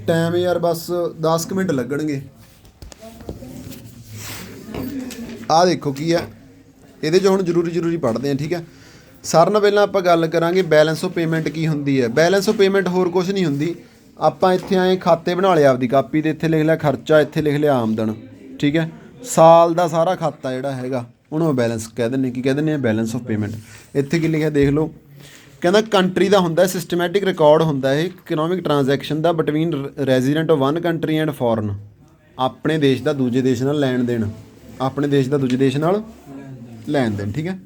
Time यार बस 10 minute लगणगे। आ देखो की है ਇਹਦੇ 'ਚ ਹੁਣ ਜ਼ਰੂਰੀ ਪੜ੍ਹਦੇ ਹਾਂ, ਠੀਕ ਹੈ। ਸਾਰਿਆਂ ਨਾਲ ਪਹਿਲਾਂ ਆਪਾਂ ਗੱਲ ਕਰਾਂਗੇ ਬੈਲੈਂਸ ਆਫ ਪੇਮੈਂਟ ਕੀ ਹੁੰਦੀ ਹੈ। ਬੈਲੈਂਸ ਆਫ ਪੇਮੈਂਟ ਹੋਰ ਕੁਛ ਨਹੀਂ ਹੁੰਦੀ। ਆਪਾਂ ਇੱਥੇ ਆਏ ਖਾਤੇ ਬਣਾ ਲਿਆ ਆਪਦੀ ਕਾਪੀ 'ਤੇ, ਇੱਥੇ ਲਿਖ ਲਿਆ ਖਰਚਾ, ਇੱਥੇ ਲਿਖ ਲਿਆ ਆਮਦਨ, ਠੀਕ ਹੈ। ਸਾਲ ਦਾ ਸਾਰਾ ਖਾਤਾ ਜਿਹੜਾ ਹੈਗਾ ਉਹਨੂੰ ਬੈਲੈਂਸ ਕਹਿ ਦਿੰਦੇ। ਕੀ ਕਹਿ ਦਿੰਦੇ ਆ? Balance of payment. ਇੱਥੇ ਕੀ ਲਿਖਿਆ ਦੇਖ ਲਓ, ਕਹਿੰਦਾ ਕੰਟਰੀ ਦਾ ਹੁੰਦਾ ਸਿਸਟਮੈਟਿਕ ਰਿਕਾਰਡ ਹੁੰਦਾ ਇਹ economic transaction the between resident of one country and foreign. ਆਪਣੇ ਦੇਸ਼ ਦਾ ਦੂਜੇ ਦੇਸ਼ ਨਾਲ ਲੈਣ ਦੇਣ, ਆਪਣੇ ਦੇਸ਼ ਦਾ ਦੂਜੇ ਦੇਸ਼ ਨਾਲ ਲੈਣ ਦੇਣ, ਠੀਕ ਹੈ।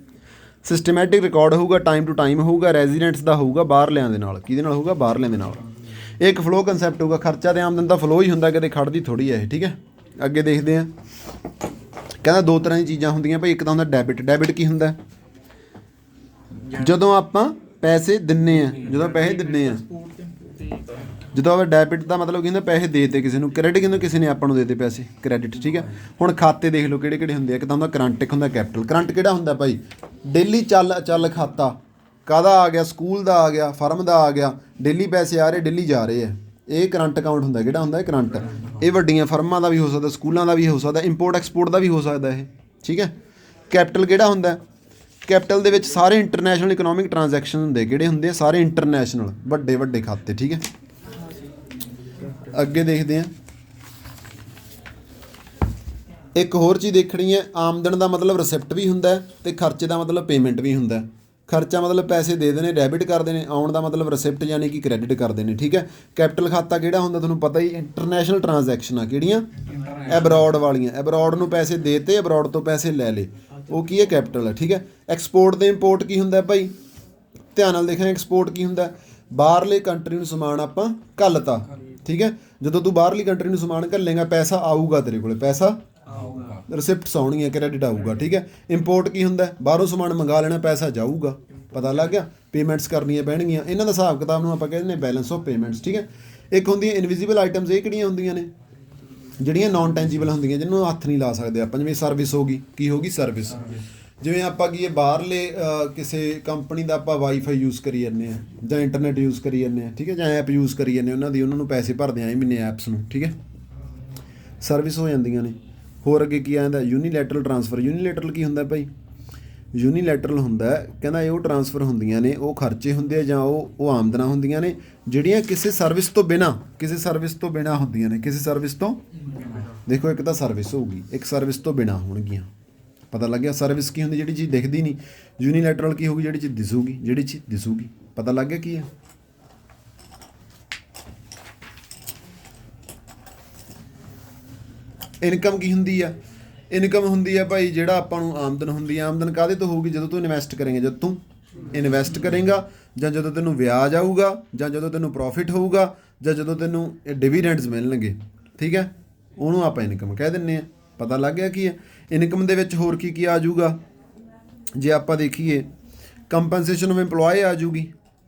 ਸਿਸਟਮੈਟਿਕ ਰਿਕਾਰਡ ਹੋਊਗਾ, ਟਾਈਮ ਟੂ ਟਾਈਮ ਹੋਊਗਾ, ਰੈਜ਼ੀਡੈਂਟਸ ਦਾ ਹੋਊਗਾ, ਬਾਹਰਲਿਆਂ ਦੇ ਨਾਲ। ਕਿਹਦੇ ਨਾਲ ਹੋਊਗਾ? ਬਾਹਰਲਿਆਂ ਦੇ ਨਾਲ। ਇਹ ਇੱਕ ਫਲੋ ਕੰਸੈਪਟ ਹੋਊਗਾ। ਖਰਚਾ ਤੇ ਆਮਦਨ ਦਾ ਫਲੋ ਹੀ ਹੁੰਦਾ, ਕਦੇ ਖੜਦੀ ਥੋੜ੍ਹੀ ਹੈ ਇਹ, ਠੀਕ ਹੈ। ਅੱਗੇ ਦੇਖਦੇ ਹਾਂ। ਕਹਿੰਦਾ ਦੋ ਤਰ੍ਹਾਂ ਦੀਆਂ ਚੀਜ਼ਾਂ ਹੁੰਦੀਆਂ ਭਾਈ। ਇੱਕ ਤਾਂ ਹੁੰਦਾ ਡੈਬਿਟ। ਡੈਬਿਟ ਕੀ ਹੁੰਦਾ? ਜਦੋਂ ਆਪਾਂ ਪੈਸੇ ਦਿੰਦੇ ਹਾਂ, ਜਦੋਂ ਪੈਸੇ ਦਿੰਦੇ ਹਾਂ, ਜਦੋਂ ਆਪਾਂ ਡੈਬਿਟ ਦਾ ਮਤਲਬ ਕੀ ਹੁੰਦਾ? ਪੈਸੇ ਦੇ ਤੇ ਕਿਸੇ ਨੂੰ। ਕ੍ਰੈਡਿਟ ਕਹਿੰਦਾ ਕਿਸੇ ਨੇ ਆਪਾਂ ਨੂੰ ਦੇ ਤੇ ਪੈਸੇ, ਕ੍ਰੈਡਿਟ, ਠੀਕ ਹੈ। ਹੁਣ ਖਾਤੇ ਦੇਖ ਲਓ ਕਿਹੜੇ ਕਿਹੜੇ ਹੁੰਦੇ ਆ। ਇੱਕ ਤਾਂ ਹੁੰਦਾ ਕਰੰਟ, ਇੱਕ ਹੁੰਦਾ ਕੈਪੀਟਲ। ਕਰੰਟ ਕਿਹੜਾ ਹੁੰਦਾ ਭਾਈ? ਡੇਲੀ ਚੱਲ ਖਾਤਾ। ਕਾਹਦਾ ਆ ਗਿਆ? ਸਕੂਲ ਦਾ ਆ ਗਿਆ, ਫਰਮ ਦਾ ਆ ਗਿਆ। ਡੇਲੀ ਪੈਸੇ ਆ ਰਹੇ, ਡੇਲੀ ਜਾ ਰਹੇ ਆ। ਇਹ ਕਰੰਟ ਅਕਾਊਂਟ ਹੁੰਦਾ। ਕਿਹੜਾ ਹੁੰਦਾ? ਇਹ ਕਰੰਟ। ਇਹ ਵੱਡੀਆਂ ਫਰਮਾਂ ਦਾ ਵੀ ਹੋ ਸਕਦਾ, ਸਕੂਲਾਂ ਦਾ ਵੀ ਹੋ ਸਕਦਾ, ਇੰਪੋਰਟ ਐਕਸਪੋਰਟ ਦਾ ਵੀ ਹੋ ਸਕਦਾ ਇਹ, ਠੀਕ ਹੈ। ਕੈਪੀਟਲ ਕਿਹੜਾ ਹੁੰਦਾ? ਕੈਪੀਟਲ ਦੇ ਵਿੱਚ ਸਾਰੇ ਇੰਟਰਨੈਸ਼ਨਲ ਇਕਨੋਮਿਕ ਟ੍ਰਾਂਜੈਕਸ਼ਨ ਹੁੰਦੇ। ਕਿਹੜੇ ਹੁੰਦੇ ਆ? ਸਾਰੇ ਇੰਟਰਨੈਸ਼ਨਲ ਵੱਡੇ ਵੱਡੇ ਖਾਤੇ, ਠੀਕ ਹੈ। ਅੱਗੇ ਦੇਖਦੇ ਹਾਂ। ਇੱਕ ਹੋਰ ਚੀਜ਼ ਦੇਖਣੀ ਹੈ। ਆਮਦਨ ਦਾ ਮਤਲਬ ਰਿਸਿਪਟ ਵੀ ਹੁੰਦਾ ਅਤੇ ਖਰਚੇ ਦਾ ਮਤਲਬ ਪੇਮੈਂਟ ਵੀ ਹੁੰਦਾ। ਖਰਚਾ ਮਤਲਬ ਪੈਸੇ ਦੇ ਦੇਣੇ, ਡੈਬਿਟ ਕਰਦੇ ਨੇ। ਆਉਣ ਦਾ ਮਤਲਬ ਰਿਸਿਪਟ ਯਾਨੀ ਕਿ ਕ੍ਰੈਡਿਟ ਕਰਦੇ ਨੇ, ਠੀਕ ਹੈ। ਕੈਪੀਟਲ ਖਾਤਾ ਕਿਹੜਾ ਹੁੰਦਾ? ਤੁਹਾਨੂੰ ਪਤਾ ਹੀ, ਇੰਟਰਨੈਸ਼ਨਲ ਟ੍ਰਾਂਜੈਕਸ਼ਨਾਂ। ਕਿਹੜੀਆਂ? ਐਬਰੋਡ ਵਾਲੀਆਂ। ਐਬਰੋਡ ਨੂੰ ਪੈਸੇ ਦੇ ਤੇ, ਐਬਰੋਡ ਤੋਂ ਪੈਸੇ ਲੈ ਲਏ, ਉਹ ਕੀ ਹੈ? ਕੈਪੀਟਲ ਹੈ, ਠੀਕ ਹੈ। ਐਕਸਪੋਰਟ ਤੇ ਇੰਪੋਰਟ ਕੀ ਹੁੰਦਾ ਭਾਈ? ਧਿਆਨ ਨਾਲ ਦੇਖਾਂ। ਐਕਸਪੋਰਟ ਕੀ ਹੁੰਦਾ? ਬਾਹਰਲੇ ਕੰਟਰੀ ਨੂੰ ਸਮਾਨ ਆਪਾਂ ਘੱਲਤਾ, ਠੀਕ ਹੈ। ਜਦੋਂ ਤੂੰ ਬਾਹਰਲੀ ਕੰਟਰੀ ਨੂੰ ਸਮਾਨ ਘੱਲੇਗਾ, ਪੈਸਾ ਆਊਗਾ ਤੇਰੇ ਕੋਲ, ਪੈਸਾ ਰਿਸਿਪਟਸ ਆਉਣਗੀਆਂ, ਕ੍ਰੈਡਿਟ ਆਊਗਾ, ਠੀਕ ਹੈ। ਇੰਪੋਰਟ ਕੀ ਹੁੰਦਾ? ਬਾਹਰੋਂ ਸਮਾਨ ਮੰਗਾ ਲੈਣਾ, ਪੈਸਾ ਜਾਊਗਾ। ਪਤਾ ਲੱਗ ਗਿਆ? ਪੇਮੈਂਟਸ ਕਰਨੀਆਂ ਪੈਣਗੀਆਂ। ਇਹਨਾਂ ਦਾ ਹਿਸਾਬ ਕਿਤਾਬ ਨੂੰ ਆਪਾਂ ਕਹਿੰਦੇ ਨੇ ਬੈਲੈਂਸ ਆਫ ਪੇਮੈਂਟਸ, ਠੀਕ ਹੈ। ਇੱਕ ਹੁੰਦੀਆਂ ਇਨਵਿਜ਼ੀਬਲ ਆਈਟਮਸ। ਇਹ ਕਿਹੜੀਆਂ ਹੁੰਦੀਆਂ ਨੇ? ਜਿਹੜੀਆਂ ਨੋਨ ਟੈਂਜੀਬਲ ਹੁੰਦੀਆਂ, ਜਿਹਨੂੰ ਹੱਥ ਨਹੀਂ ਲਾ ਸਕਦੇ ਆਪਾਂ। ਜਿਵੇਂ ਸਰਵਿਸ ਹੋ ਗਈ। ਕੀ ਹੋ ਗਈ? ਸਰਵਿਸ। ਜਿਵੇਂ ਆਪਾਂ ਕੀ ਬਾਹਰਲੇ ਕਿਸੇ ਕੰਪਨੀ ਦਾ ਆਪਾਂ ਵਾਈਫਾਈ ਯੂਜ਼ ਕਰੀ ਜਾਂਦੇ ਹਾਂ, ਜਾਂ ਇੰਟਰਨੈਟ ਯੂਜ਼ ਕਰੀ ਜਾਂਦੇ ਹਾਂ, ਠੀਕ ਹੈ, ਜਾਂ ਐਪ ਯੂਜ਼ ਕਰੀ ਜਾਂਦੇ ਉਹਨਾਂ ਨੂੰ ਪੈਸੇ ਭਰਦੇ ਆਏ ਮਹੀਨੇ ਐਪਸ ਨੂੰ, ਠੀਕ ਹੈ। ਸਰਵਿਸ ਹੋ ਜਾਂਦੀਆਂ ਨੇ। ਹੋਰ ਅੱਗੇ ਕੀ ਆ ਜਾਂਦਾ? ਯੂਨੀਲੈਟਰਲ ਟਰਾਂਸਫਰ। ਯੂਨੀਲੈਟਰਲ ਕੀ ਹੁੰਦਾ ਭਾਈ? ਯੂਨੀਲੈਟਰਲ ਹੁੰਦਾ ਕਹਿੰਦਾ ਇਹ ਉਹ ਟਰਾਂਸਫਰ ਹੁੰਦੀਆਂ ਨੇ, ਉਹ ਖਰਚੇ ਹੁੰਦੇ ਆ ਜਾਂ ਉਹ ਆਮਦਨਾਂ ਹੁੰਦੀਆਂ ਨੇ ਜਿਹੜੀਆਂ ਕਿਸੇ ਸਰਵਿਸ ਤੋਂ ਬਿਨਾਂ ਹੁੰਦੀਆਂ ਨੇ। ਕਿਸੇ ਸਰਵਿਸ ਤੋਂ, ਦੇਖੋ ਇੱਕ ਤਾਂ ਸਰਵਿਸ ਹੋਊਗੀ, ਇੱਕ ਸਰਵਿਸ ਤੋਂ ਬਿਨਾਂ ਹੋਣਗੀਆਂ। ਪਤਾ ਲੱਗਿਆ? ਸਰਵਿਸ ਕੀ ਹੁੰਦੀ? ਜਿਹੜੀ ਚੀਜ਼ ਦਿਖਦੀ ਨਹੀਂ। ਯੂਨੀਲੈਟਰਲ ਕੀ ਹੋਊਗੀ? ਜਿਹੜੀ ਚੀਜ਼ ਦਿਸੂਗੀ। ਪਤਾ ਲੱਗ ਗਿਆ ਕੀ ਹੈ? ਇਨਕਮ ਕੀ ਹੁੰਦੀ ਆ? ਇਨਕਮ ਹੁੰਦੀ ਆ ਭਾਈ ਜਿਹੜਾ ਆਪਾਂ ਨੂੰ ਆਮਦਨ ਹੁੰਦੀ ਆ। ਆਮਦਨ ਕਾਹਦੇ ਤੋਂ ਹੋਊਗੀ? ਜਦੋਂ ਤੂੰ ਇਨਵੈਸਟ ਕਰੇਂਗਾ, ਜਦੋਂ ਤੂੰ ਇਨਵੈਸਟ ਕਰੇਂਗਾ, ਜਾਂ ਜਦੋਂ ਤੈਨੂੰ ਵਿਆਜ ਆਊਗਾ, ਜਾਂ ਜਦੋਂ ਤੈਨੂੰ ਪ੍ਰੋਫਿਟ ਹੋਊਗਾ, ਜਾਂ ਜਦੋਂ ਤੈਨੂੰ ਡਿਵੀਡੈਂਡਸ ਮਿਲਣਗੇ, ਠੀਕ ਹੈ। ਉਹਨੂੰ ਆਪਾਂ ਇਨਕਮ ਕਹਿ ਦਿੰਦੇ ਹਾਂ। ਪਤਾ ਲੱਗ ਗਿਆ ਕੀ ਹੈ? ਇਨਕਮ ਦੇ ਵਿੱਚ ਹੋਰ ਕੀ ਆ ਜਾਊਗਾ? ਜੇ ਆਪਾਂ ਦੇਖੀਏ, ਕੰਪਨਸੇਸ਼ਨ ਆਫ ਇੰਪਲੋਏ ਆ ਜੂਗੀ।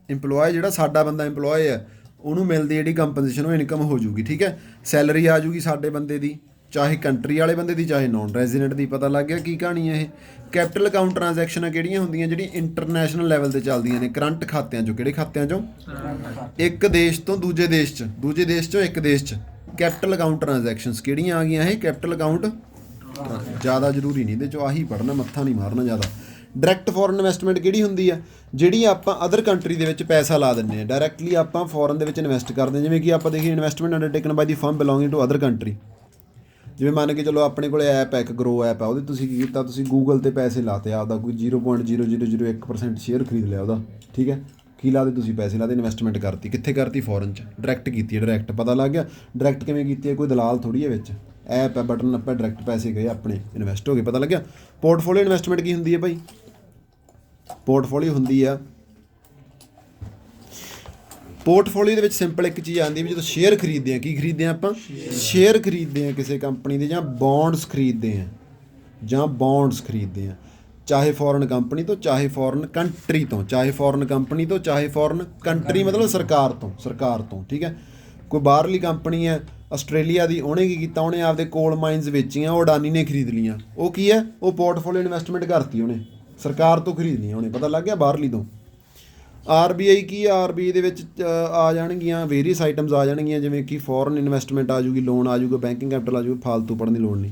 ਇੰਪਲੋਏ ਜਿਹੜਾ ਸਾਡਾ ਬੰਦਾ ਇੰਪਲੋਏ ਹੈ, ਉਹਨੂੰ ਮਿਲਦੀ ਜਿਹੜੀ ਕੰਪਨਸੇਸ਼ਨ, ਉਹ ਇਨਕਮ ਹੋ ਜੂਗੀ, ਠੀਕ ਹੈ। ਸੈਲਰੀ ਆ ਜੂਗੀ ਸਾਡੇ ਬੰਦੇ ਦੀ, ਚਾਹੇ ਕੰਟਰੀ ਵਾਲੇ ਬੰਦੇ ਦੀ, ਚਾਹੇ ਨੋਨ ਰੈਜ਼ੀਡੈਂਟ ਦੀ। ਪਤਾ ਲੱਗ ਗਿਆ ਕੀ ਕਹਾਣੀ ਹੈ ਇਹ? ਕੈਪੀਟਲ ਅਕਾਊਂਟ ਟ੍ਰਾਂਜੈਕਸ਼ਨਾਂ ਕਿਹੜੀਆਂ ਹੁੰਦੀਆਂ? ਜਿਹੜੀਆਂ ਇੰਟਰਨੈਸ਼ਨਲ ਲੈਵਲ 'ਤੇ ਚੱਲਦੀਆਂ ਨੇ। ਕਰੰਟ ਖਾਤਿਆਂ 'ਚੋਂ। ਕਿਹੜੇ ਖਾਤਿਆਂ 'ਚੋਂ? ਇੱਕ ਦੇਸ਼ ਤੋਂ ਦੂਜੇ ਦੇਸ਼ 'ਚ, ਦੂਜੇ ਦੇਸ਼ 'ਚੋਂ ਇੱਕ ਦੇਸ਼ 'ਚ। ਕੈਪੀਟਲ ਅਕਾਊਂਟ ਟ੍ਰਾਂਜੈਕਸ਼ਨਸ ਕਿਹੜੀਆਂ ਆ ਗਈਆਂ? ਇਹ ਕੈਪੀਟਲ ਅਕਾਊਂਟ। ਜ਼ਿਆਦਾ ਜ਼ਰੂਰੀ ਨਹੀਂ ਇਹਦੇ 'ਚੋਂ, ਆਹੀ ਪੜ੍ਹਨਾ, ਮੱਥਾ ਨਹੀਂ ਮਾਰਨਾ ਜ਼ਿਆਦਾ। ਡਾਇਰੈਕਟ ਫੋਰਨ ਇਨਵੈਸਟਮੈਂਟ ਕਿਹੜੀ ਹੁੰਦੀ ਆ? ਜਿਹੜੀ ਆਪਾਂ ਅਦਰ ਕੰਟਰੀ ਦੇ ਵਿੱਚ ਪੈਸਾ ਲਾ ਦਿੰਦੇ ਹਾਂ, ਡਾਇਰੈਕਟਲੀ ਆਪਾਂ ਫੋਰਨ ਦੇ ਵਿੱਚ ਇਨਵੈਸਟ ਕਰਦੇ ਹਾਂ। ਜਿਵੇਂ ਕਿ ਆਪਾਂ ਦੇਖੀਏ, investment undertaken by the firm belonging to other country. ਜਿਵੇਂ ਮੰਨ ਕੇ ਚਲੋ ਆਪਣੇ ਕੋਲ ਐਪ ਹੈ, ਇੱਕ ਗਰੋ ਐਪ ਹੈ, ਉਹਦੇ ਤੁਸੀਂ ਕੀ ਕੀਤਾ? ਤੁਸੀਂ ਗੂਗਲ 'ਤੇ ਪੈਸੇ ਲਾਤੇ, ਆਪਦਾ ਕੋਈ 0.0001% ਸ਼ੇਅਰ ਖਰੀਦ ਲਿਆ ਉਹਦਾ, ਠੀਕ ਹੈ। ਕੀ ਲਾਦੇ? ਤੁਸੀਂ ਪੈਸੇ ਲਾਦੇ, ਇਨਵੈਸਟਮੈਂਟ ਕਰਤੀ। ਕਿੱਥੇ ਕਰਤੀ? ਫੋਰਨ 'ਚ। ਡਾਇਰੈਕਟ ਕੀਤੀ ਹੈ, ਡਾਇਰੈਕਟ। ਪਤਾ ਲੱਗ ਗਿਆ? ਡਾਇਰੈਕਟ ਕਿਵੇਂ ਕੀਤੀ ਹੈ? ਕੋਈ ਦਲਾਲ ਥੋੜ੍ਹੀ ਹੈ ਵਿੱਚ, ਐਪ ਹੈ, ਬਟਨ ਆਪਾਂ ਡਾਇਰੈਕਟ ਪੈਸੇ ਗਏ ਆਪਣੇ, ਇਨਵੈਸਟ ਹੋ ਗਏ। ਪਤਾ ਲੱਗਿਆ? ਪੋਰਟਫੋਲੀਓ ਇਨਵੈਸਟਮੈਂਟ ਕੀ ਹੁੰਦੀ ਹੈ ਭਾਈ? ਪੋਰਟਫੋਲੀਓ ਹੁੰਦੀ ਆ, ਪੋਰਟਫੋਲੀਓ ਦੇ ਵਿੱਚ ਸਿੰਪਲ ਇੱਕ ਚੀਜ਼ ਆਉਂਦੀ ਵੀ ਜਦੋਂ ਸ਼ੇਅਰ ਖਰੀਦਦੇ ਹਾਂ, ਕੀ ਖਰੀਦਦੇ ਹਾਂ ਆਪਾਂ? ਸ਼ੇਅਰ ਖਰੀਦਦੇ ਹਾਂ ਕਿਸੇ ਕੰਪਨੀ ਦੇ, ਜਾਂ ਬੌਂਡਸ ਖਰੀਦਦੇ ਹਾਂ, ਚਾਹੇ ਫੋਰਨ ਕੰਪਨੀ ਤੋਂ, ਚਾਹੇ ਫੋਰਨ ਕੰਟਰੀ ਤੋਂ। ਚਾਹੇ ਫੋਰਨ ਕੰਪਨੀ ਤੋਂ, ਚਾਹੇ ਫੋਰਨ ਕੰਟਰੀ ਮਤਲਬ ਸਰਕਾਰ ਤੋਂ, ਠੀਕ ਹੈ। ਕੋਈ ਬਾਹਰਲੀ ਕੰਪਨੀ ਹੈ ਆਸਟ੍ਰੇਲੀਆ ਦੀ, ਉਹਨੇ ਕੀ ਕੀਤਾ? ਉਹਨੇ ਆਪਦੇ ਕੋਲ ਮਾਈਨਸ ਵੇਚੀਆਂ, ਉਹ ਅਡਾਨੀ ਨੇ ਖਰੀਦ ਲਈਆਂ। ਉਹ ਕੀ ਹੈ? ਉਹ ਪੋਰਟਫੋਲੀਓ ਇਨਵੈਸਟਮੈਂਟ ਕਰਤੀ ਉਹਨੇ, ਸਰਕਾਰ ਤੋਂ ਖਰੀਦ ਲਈਆਂ ਉਹਨੇ। ਪਤਾ ਲੱਗ ਗਿਆ? ਬਾਹਰਲੀ ਤੋਂ। RBI ਕੀ ਆ, RBI ਦੇ ਵਿੱਚ ਆ ਜਾਣਗੀਆਂ ਵੇਰੀਅਸ ਆਈਟਮਸ ਆ ਜਾਣਗੀਆਂ, ਜਿਵੇਂ ਕਿ ਫੋਰਨ ਇਨਵੈਸਟਮੈਂਟ ਆ ਜੂਗੀ, ਲੋਨ ਆ ਜੂਗਾ, ਬੈਂਕਿੰਗ ਕੈਪੀਟਲ ਆ ਜੂਗਾ, ਫਾਲਤੂ ਪੜ੍ਹਨ ਦੀ ਲੋੜ ਨਹੀਂ।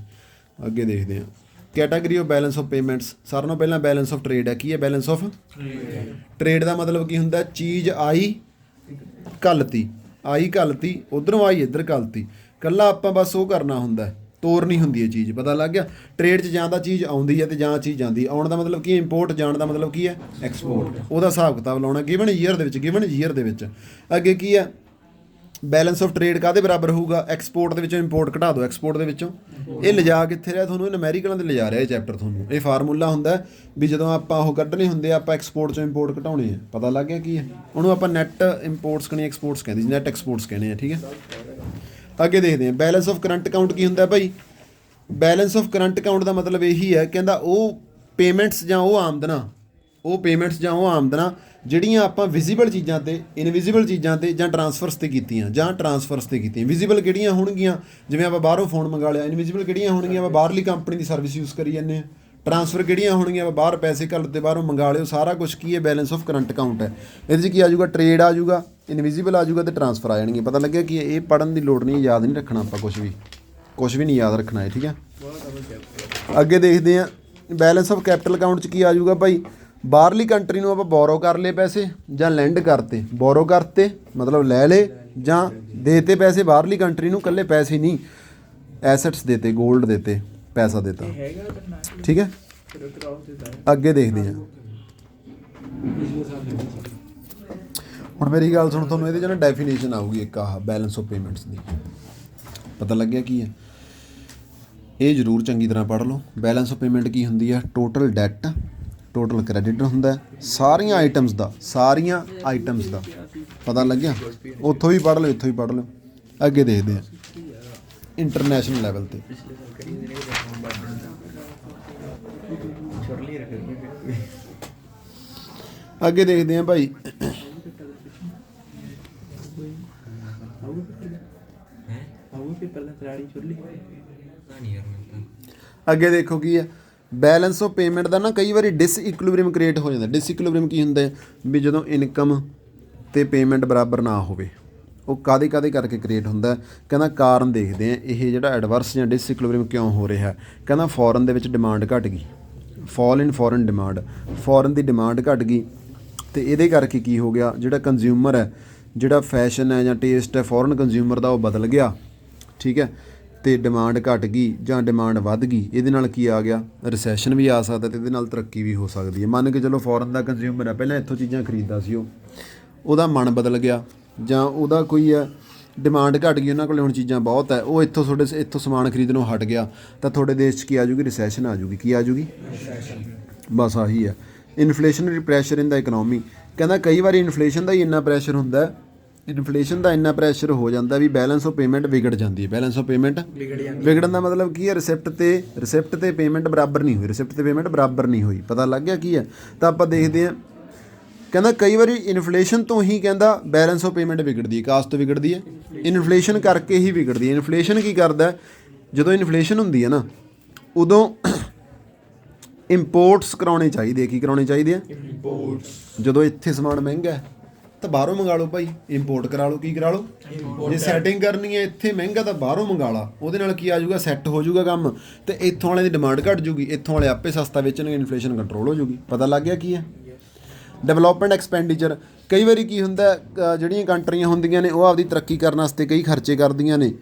ਅੱਗੇ ਦੇਖਦੇ ਹਾਂ category of balance of payments. ਸਾਰਿਆਂ ਨਾਲੋਂ ਪਹਿਲਾਂ ਬੈਲੈਂਸ ਆਫ ਟਰੇਡ ਹੈ। ਕੀ ਹੈ ਬੈਲੈਂਸ ਆਫ ਟਰੇਡ? ਦਾ ਮਤਲਬ ਕੀ ਹੁੰਦਾ? ਚੀਜ਼ ਆਈ ਘੱਲਤੀ, ਉੱਧਰੋਂ ਆਈ ਇੱਧਰ ਘੱਲਤੀ, ਇਕੱਲਾ ਆਪਾਂ ਬਸ ਉਹ ਕਰਨਾ ਹੁੰਦਾ, ਤੋਰਨੀ ਹੁੰਦੀ ਹੈ ਚੀਜ਼। ਪਤਾ ਲੱਗ ਗਿਆ? ਟਰੇਡ 'ਚ ਜਾਂ ਤਾਂ ਚੀਜ਼ ਆਉਂਦੀ ਹੈ ਅਤੇ ਜਾਂ ਚੀਜ਼ ਜਾਂਦੀ। ਆਉਣ ਦਾ ਮਤਲਬ ਕੀ ਹੈ? ਇੰਪੋਰਟ। ਜਾਣ ਦਾ ਮਤਲਬ ਕੀ ਹੈ? ਐਕਸਪੋਰਟ। ਉਹਦਾ ਹਿਸਾਬ ਕਿਤਾਬ ਲਾਉਣਾ ਗਿਵਨ ਈਅਰ ਦੇ ਵਿੱਚ। ਅੱਗੇ ਕੀ ਹੈ? ਬੈਲੈਂਸ ਆਫ ਟਰੇਡ ਕਾਹਦੇ ਬਰਾਬਰ ਹੋਊਗਾ? ਐਕਸਪੋਰਟ ਦੇ ਵਿੱਚੋਂ ਇੰਪੋਰਟ ਘਟਾ ਦਿਓ, ਐਕਸਪੋਰਟ ਦੇ ਵਿੱਚੋਂ। ਇਹ ਲਿਜਾ ਕਿੱਥੇ ਰਿਹਾ ਤੁਹਾਨੂੰ? ਇਹ ਨੂਮੈਰੀਕਲਾਂ 'ਤੇ ਲਿਜਾ ਰਿਹਾ ਇਹ ਚੈਪਟਰ ਤੁਹਾਨੂੰ। ਇਹ ਫਾਰਮੂਲਾ ਹੁੰਦਾ ਵੀ ਜਦੋਂ ਆਪਾਂ ਉਹ ਕੱਢਣੇ ਹੁੰਦੇ ਆਪਾਂ ਐਕਸਪੋਰਟ 'ਚੋਂ ਇੰਪੋਰਟ ਘਟਾਉਣੇ ਆ। ਪਤਾ ਲੱਗ ਗਿਆ ਕੀ ਹੈ? ਉਹਨੂੰ ਆਪਾਂ ਨੈੱਟ ਇੰਪੋਰਟਸ ਕਣੀ ਐਕਸਪੋਰਟਸ ਕਹਿੰਦੇ ਸੀ, ਨੈੱਟ ਐਕਸਪੋਰਟਸ ਕਹਿੰਦੇ ਆ। ਠੀਕ ਹੈ, ਅੱਗੇ ਦੇਖਦੇ ਹਾਂ ਬੈਲੈਂਸ ਆਫ ਕਰੰਟ ਅਕਾਊਂਟ ਕੀ ਹੁੰਦਾ ਭਾਈ? ਬੈਲੈਂਸ ਆਫ ਕਰੰਟ ਅਕਾਊਂਟ ਦਾ ਮਤਲਬ ਇਹੀ ਹੈ, ਕਹਿੰਦਾ ਉਹ ਪੇਮੈਂਟਸ ਜਾਂ ਉਹ ਆਮਦਨਾਂ ਜਿਹੜੀਆਂ ਆਪਾਂ ਵਿਜ਼ੀਬਲ ਚੀਜ਼ਾਂ ਤੇ, ਇਨਵਿਜ਼ੀਬਲ ਚੀਜ਼ਾਂ ਤੇ ਜਾਂ ਟਰਾਂਸਫਰਸ ਤੇ ਕੀਤੀਆਂ ਵਿਜ਼ੀਬਲ ਕਿਹੜੀਆਂ ਹੋਣਗੀਆਂ? ਜਿਵੇਂ ਆਪਾਂ ਬਾਹਰੋਂ ਫੋਨ ਮੰਗਾ ਲਿਆ। ਇਨਵਿਜ਼ੀਬਲ ਕਿਹੜੀਆਂ ਹੋਣਗੀਆਂ? ਆਪਾਂ ਬਾਹਰਲੀ ਕੰਪਨੀ ਦੀ ਸਰਵਿਸ ਯੂਜ਼ ਕਰੀ ਜਾਂਦੇ ਹਾਂ। ਟਰਾਂਸਫਰ ਕਿਹੜੀਆਂ ਹੋਣਗੀਆਂ? ਆਪਾਂ ਬਾਹਰ ਪੈਸੇ ਘੱਲਤੇ, ਬਾਹਰੋਂ ਮੰਗਾ ਲਿਓ। ਸਾਰਾ ਕੁਛ ਕੀ ਹੈ? ਬੈਲੈਂਸ ਆਫ ਕਰੰਟ ਅਕਾਊਂਟ ਹੈ। ਇਹਦੇ 'ਚ ਕੀ ਆ ਜਾਊਗਾ? ਟਰੇਡ ਆ ਜਾਊਗਾ, ਇਨਵਿਜ਼ੀਬਲ ਆ ਜਾਊਗਾ ਅਤੇ ਟਰਾਂਸਫਰ ਆ ਜਾਣਗੇ। ਪਤਾ ਲੱਗਿਆ ਕੀ ਹੈ? ਇਹ ਪੜ੍ਹਨ ਦੀ ਲੋੜ ਨਹੀਂ, ਯਾਦ ਨਹੀਂ ਰੱਖਣਾ ਆਪਾਂ ਕੁਛ ਵੀ ਨਹੀਂ ਯਾਦ ਰੱਖਣਾ ਹੈ। ਠੀਕ ਹੈ, ਅੱਗੇ ਦੇਖਦੇ ਹਾਂ ਬੈਲੈਂਸ ਆਫ ਕੈਪੀਟਲ ਅਕਾਊਂਟ 'ਚ ਕੀ ਆ ਜਾਊਗਾ ਭਾਈ? ਬਾਹਰਲੀ ਕੰਟਰੀ ਨੂੰ ਆਪਾਂ ਬੋਰੋ ਕਰ ਲਏ ਪੈਸੇ ਜਾਂ ਲੈਂਡ ਕਰਤੇ। ਬੋਰੋ ਕਰਤੇ ਮਤਲਬ ਲੈ ਲਏ, ਜਾਂ ਦੇਤੇ ਪੈਸੇ ਬਾਹਰਲੀ ਕੰਟਰੀ ਨੂੰ, ਇਕੱਲੇ ਪੈਸੇ ਨਹੀਂ, ਐਸੈਟਸ ਦੇਤੇ, ਗੋਲਡ ਦੇਤੇ, ਪੈਸਾ ਦੇਤਾ। ਠੀਕ ਹੈ, ਅੱਗੇ ਦੇਖਦੇ ਹਾਂ। ਹੁਣ ਮੇਰੀ ਗੱਲ ਸੁਣ, ਤੁਹਾਨੂੰ ਇਹਦੇ 'ਚ ਨਾ ਡੈਫੀਨੇਸ਼ਨ ਆਊਗੀ ਇੱਕ, ਆਹ ਬੈਲੈਂਸ ਆਫ ਪੇਮੈਂਟਸ ਦੀ। ਪਤਾ ਲੱਗਿਆ ਕੀ ਹੈ? ਇਹ ਜ਼ਰੂਰ ਚੰਗੀ ਤਰ੍ਹਾਂ ਪੜ੍ਹ ਲਓ। ਬੈਲੈਂਸ ਆਫ ਪੇਮੈਂਟ ਕੀ ਹੁੰਦੀ ਹੈ? ਟੋਟਲ ਡੈਟ, ਟੋਟਲ ਕ੍ਰੈਡਿਟ ਹੁੰਦਾ, ਸਾਰੀਆਂ ਆਈਟਮਸ ਦਾ ਪਤਾ ਲੱਗਿਆ? ਉੱਥੋਂ ਵੀ ਪੜ੍ਹ ਲਓ, ਇੱਥੋਂ ਵੀ ਪੜ੍ਹ ਲਓ। ਅੱਗੇ ਦੇਖਦੇ ਹਾਂ ਇੰਟਰਨੈਸ਼ਨਲ ਲੈਵਲ 'ਤੇ। ਅੱਗੇ ਦੇਖਦੇ ਹਾਂ ਭਾਈ ਅੱਗੇ ਦੇਖੋ ਕੀ ਹੈ? ਬੈਲੈਂਸ ਆਫ ਪੇਮੈਂਟ ਦਾ ਨਾ ਕਈ ਵਾਰੀ ਡਿਸਇਕੁਇਲਿਬਰੀਅਮ ਕ੍ਰੀਏਟ ਹੋ ਜਾਂਦਾ। ਡਿਸਇਕੁਇਲਿਬਰੀਅਮ ਕੀ ਹੁੰਦਾ? ਵੀ ਜਦੋਂ ਇਨਕਮ ਅਤੇ ਪੇਮੈਂਟ ਬਰਾਬਰ ਨਾ ਹੋਵੇ। ਉਹ ਕਾਹਦੇ ਕਰਕੇ ਕ੍ਰੀਏਟ ਹੁੰਦਾ? ਕਹਿੰਦਾ ਕਾਰਨ ਦੇਖਦੇ ਆ, ਇਹ ਜਿਹੜਾ ਐਡਵਰਸ ਜਾਂ ਡਿਸਇਕੁਇਲਿਬਰੀਅਮ ਕਿਉਂ ਹੋ ਰਿਹਾ। ਕਹਿੰਦਾ ਫੋਰਨ ਦੇ ਵਿੱਚ ਡਿਮਾਂਡ ਘੱਟ ਗਈ, ਫਾਲ ਇਨ ਫੋਰਨ ਡਿਮਾਂਡ, ਫੋਰਨ ਦੀ ਡਿਮਾਂਡ ਘੱਟ ਗਈ ਅਤੇ ਇਹਦੇ ਕਰਕੇ ਕੀ ਹੋ ਗਿਆ? ਜਿਹੜਾ ਕੰਜ਼ਿਊਮਰ ਹੈ, ਜਿਹੜਾ ਫੈਸ਼ਨ ਹੈ ਜਾਂ ਟੇਸਟ ਹੈ ਫੋਰਨ ਕੰਜ਼ਿਊਮਰ ਦਾ, ਉਹ ਬਦਲ ਗਿਆ। ਠੀਕ ਹੈ, ਅਤੇ ਡਿਮਾਂਡ ਘੱਟ ਗਈ ਜਾਂ ਡਿਮਾਂਡ ਵੱਧ ਗਈ। ਇਹਦੇ ਨਾਲ ਕੀ ਆ ਗਿਆ? ਰਿਸੈਸ਼ਨ ਵੀ ਆ ਸਕਦਾ ਅਤੇ ਇਹਦੇ ਨਾਲ ਤਰੱਕੀ ਵੀ ਹੋ ਸਕਦੀ ਹੈ। ਮੰਨ ਕੇ ਚਲੋ ਫੋਰਨ ਦਾ ਕੰਜ਼ਿਊਮਰ ਹੈ, ਪਹਿਲਾਂ ਇੱਥੋਂ ਚੀਜ਼ਾਂ ਖਰੀਦਦਾ ਸੀ, ਉਹਦਾ ਮਨ ਬਦਲ ਗਿਆ, ਜਾਂ ਉਹਦਾ ਕੋਈ ਹੈ ਡਿਮਾਂਡ ਘੱਟ ਗਈ, ਉਹਨਾਂ ਕੋਲ ਹੁਣ ਚੀਜ਼ਾਂ ਬਹੁਤ ਹੈ, ਉਹ ਇੱਥੋਂ ਸਮਾਨ ਖਰੀਦਣੋਂ ਹਟ ਗਿਆ, ਤਾਂ ਤੁਹਾਡੇ ਦੇਸ਼ 'ਚ ਕੀ ਆ ਜੂਗੀ? ਰਿਸੈਸ਼ਨ ਆ ਜੂਗੀ। ਕੀ ਆ ਜੂਗੀ? ਬਸ ਆਹੀ ਹੈ। ਇਨਫਲੇਸ਼ਨਰੀ ਪ੍ਰੈਸ਼ਰ ਇਨ ਦਾ ਇਕਨੋਮੀ। ਕਹਿੰਦਾ ਕਈ ਵਾਰੀ ਇਨਫਲੇਸ਼ਨ ਦਾ ਹੀ ਇੰਨਾ ਪ੍ਰੈਸ਼ਰ ਹੁੰਦਾ, ਇੰਨਾ ਪ੍ਰੈਸ਼ਰ ਹੋ ਜਾਂਦਾ ਵੀ ਬੈਲੈਂਸ ਆਫ ਪੇਮੈਂਟ ਵਿਗੜ ਜਾਂਦੀ ਹੈ। ਬੈਲੈਂਸ ਆਫ ਪੇਮੈਂਟ ਵਿਗੜਨ ਦਾ ਮਤਲਬ ਕੀ ਹੈ? ਰਿਸਿਪਟ ਤੇ ਪੇਮੈਂਟ ਬਰਾਬਰ ਨਹੀਂ ਹੋਈ। ਪਤਾ ਲੱਗ ਗਿਆ ਕੀ ਹੈ? ਤਾਂ ਆਪਾਂ ਦੇਖਦੇ ਹਾਂ, ਕਹਿੰਦਾ ਕਈ ਵਾਰੀ ਇਨਫਲੇਸ਼ਨ ਤੋਂ ਹੀ ਕਹਿੰਦਾ ਬੈਲੈਂਸ ਆਫ ਪੇਮੈਂਟ ਵਿਗੜਦੀ ਹੈ। ਕਾਸਟ ਤੋਂ ਵਿਗੜਦੀ ਹੈ? ਇਨਫਲੇਸ਼ਨ ਕਰਕੇ ਹੀ ਵਿਗੜਦੀ ਹੈ। ਇਨਫਲੇਸ਼ਨ ਕੀ ਕਰਦਾ? ਜਦੋਂ ਇਨਫਲੇਸ਼ਨ ਹੁੰਦੀ ਹੈ ਨਾ, ਉਦੋਂ ਇੰਪੋਰਟਸ ਕਰਾਉਣੇ ਚਾਹੀਦੇ। ਕੀ ਕਰਾਉਣੇ ਚਾਹੀਦੇ ਆ? ਇੰਪੋਰਟਸ। ਜਦੋਂ ਇੱਥੇ ਸਮਾਨ ਮਹਿੰਗਾ ਹੈ ਤਾਂ ਬਾਹਰੋਂ ਮੰਗਾ ਲਓ ਭਾਈ, ਇੰਪੋਰਟ ਕਰਾ ਲਓ। ਕੀ ਕਰਾ ਲਓ? ਜੇ ਸੈਟਿੰਗ ਕਰਨੀ ਹੈ ਇੱਥੇ ਮਹਿੰਗਾ ਤਾਂ ਬਾਹਰੋਂ ਮੰਗਾ ਲਾ। ਉਹਦੇ ਨਾਲ ਕੀ ਆ ਜਾਊਗਾ? ਸੈੱਟ ਹੋ ਜਾਊਗਾ ਕੰਮ, ਅਤੇ ਇੱਥੋਂ ਵਾਲਿਆਂ ਦੀ ਡਿਮਾਂਡ ਘੱਟ ਜੂਗੀ, ਇੱਥੋਂ ਵਾਲੇ ਆਪੇ ਸਸਤਾ ਵੇਚਣਗੇ, ਇਨਫਲੇਸ਼ਨ ਕੰਟਰੋਲ ਹੋ ਜੂਗੀ। ਪਤਾ ਲੱਗ ਗਿਆ ਕੀ ਹੈ? Development expenditure. ਕਈ ਵਾਰੀ ਕੀ ਹੁੰਦਾ, ਜਿਹੜੀਆਂ ਕੰਟਰੀਆਂ ਹੁੰਦੀਆਂ ਨੇ ਉਹ ਆਪਦੀ ਤਰੱਕੀ ਕਰਨ ਵਾਸਤੇ ਕਈ ਖਰਚੇ ਕਰਦੀਆਂ ਨੇ,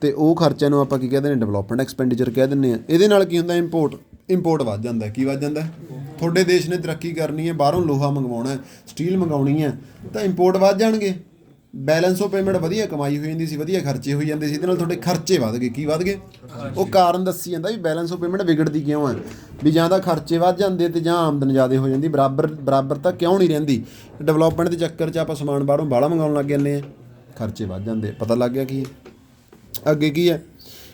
ਅਤੇ ਉਹ ਖਰਚਿਆਂ ਨੂੰ ਆਪਾਂ ਕੀ ਕਹਿੰਦੇ ਨੇ? ਡਿਵੈਲਪਮੈਂਟ ਐਕਸਪੈਂਡੀਚਰ ਕਹਿ ਦਿੰਦੇ ਹਾਂ। ਇਹਦੇ ਨਾਲ ਕੀ ਹੁੰਦਾ? ਇੰਪੋਰਟ ਵੱਧ ਜਾਂਦਾ। ਕੀ ਵੱਧ ਜਾਂਦਾ? ਤੁਹਾਡੇ ਦੇਸ਼ ਨੇ ਤਰੱਕੀ ਕਰਨੀ ਹੈ, ਬਾਹਰੋਂ ਲੋਹਾ ਮੰਗਵਾਉਣਾ, ਸਟੀਲ ਮੰਗਵਾਉਣੀ ਹੈ, ਤਾਂ ਇੰਪੋਰਟ ਵੱਧ ਜਾਣਗੇ। ਬੈਲੈਂਸ ਆਫ ਪੇਮੈਂਟ ਵਧੀਆ ਕਮਾਈ ਹੋ ਜਾਂਦੀ ਸੀ, ਵਧੀਆ ਖਰਚੇ ਹੋਈ ਜਾਂਦੇ ਸੀ, ਇਹਦੇ ਨਾਲ ਤੁਹਾਡੇ ਖਰਚੇ ਵੱਧ ਗਏ। ਕੀ ਵੱਧ ਗਏ? ਉਹ ਕਾਰਨ ਦੱਸੀ ਜਾਂਦਾ ਵੀ ਬੈਲੈਂਸ ਆਫ ਪੇਮੈਂਟ ਵਿਗੜਦੀ ਕਿਉਂ ਹੈ, ਵੀ ਜਾਂ ਤਾਂ ਖਰਚੇ ਵੱਧ ਜਾਂਦੇ ਅਤੇ ਜਾਂ ਆਮਦਨ ਜ਼ਿਆਦਾ ਹੋ ਜਾਂਦੀ। ਬਰਾਬਰ ਤਾਂ ਕਿਉਂ ਨਹੀਂ ਰਹਿੰਦੀ? ਡਿਵੈਲਪਮੈਂਟ ਦੇ ਚੱਕਰ 'ਚ ਆਪਾਂ ਸਮਾਨ ਬਾਹਰੋਂ ਬਾਹਲਾ ਮੰਗਾਉਣ ਲੱਗ ਜਾਂਦੇ ਹਾਂ, ਖਰਚੇ ਵੱਧ ਜਾਂਦੇ। ਪਤਾ ਲੱਗ ਗਿਆ ਕੀ ਹੈ? ਅੱਗੇ ਕੀ ਹੈ?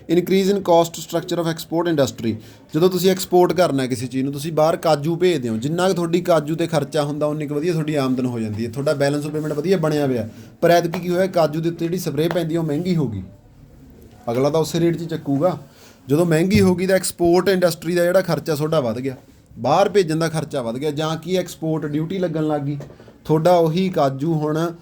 Increase in cost structure of export industry. ਜਦੋਂ ਤੁਸੀਂ ਐਕਸਪੋਰਟ ਕਰਨਾ ਕਿਸੇ ਚੀਜ਼ ਨੂੰ, ਤੁਸੀਂ ਬਾਹਰ ਕਾਜੂ ਭੇਜਦੇ ਹੋ, ਜਿੰਨਾ ਕੁ ਤੁਹਾਡੀ ਕਾਜੂ 'ਤੇ ਖਰਚਾ ਹੁੰਦਾ ਉਨੀ ਕੁ ਵਧੀਆ ਤੁਹਾਡੀ ਆਮਦਨ ਹੋ ਜਾਂਦੀ ਹੈ। ਤੁਹਾਡਾ ਬੈਲੈਂਸ ਆਫ ਪੇਮੈਂਟ ਵਧੀਆ ਬਣਿਆ ਹੋਇਆ, ਪਰ ਐਤਕੀ ਕੀ ਹੋਇਆ? ਕਾਜੂ ਦੇ ਉੱਤੇ ਜਿਹੜੀ ਸਪਰੇਅ ਪੈਂਦੀ ਉਹ ਮਹਿੰਗੀ ਹੋ ਗਈ। ਅਗਲਾ ਤਾਂ ਉਸੇ ਰੇਟ 'ਚ ਚੱਕੂਗਾ। ਜਦੋਂ ਮਹਿੰਗੀ ਹੋ ਗਈ ਤਾਂ ਐਕਸਪੋਰਟ ਇੰਡਸਟਰੀ ਦਾ ਜਿਹੜਾ ਖਰਚਾ ਤੁਹਾਡਾ ਵੱਧ ਗਿਆ, ਬਾਹਰ ਭੇਜਣ ਦਾ ਖਰਚਾ ਵੱਧ ਗਿਆ, ਜਾਂ ਕੀ ਐਕਸਪੋਰਟ ਡਿਊਟੀ ਲੱਗਣ ਲੱਗ ਗਈ, ਤੁਹਾਡਾ ਉਹੀ ਕਾਜੂ ਹੁਣ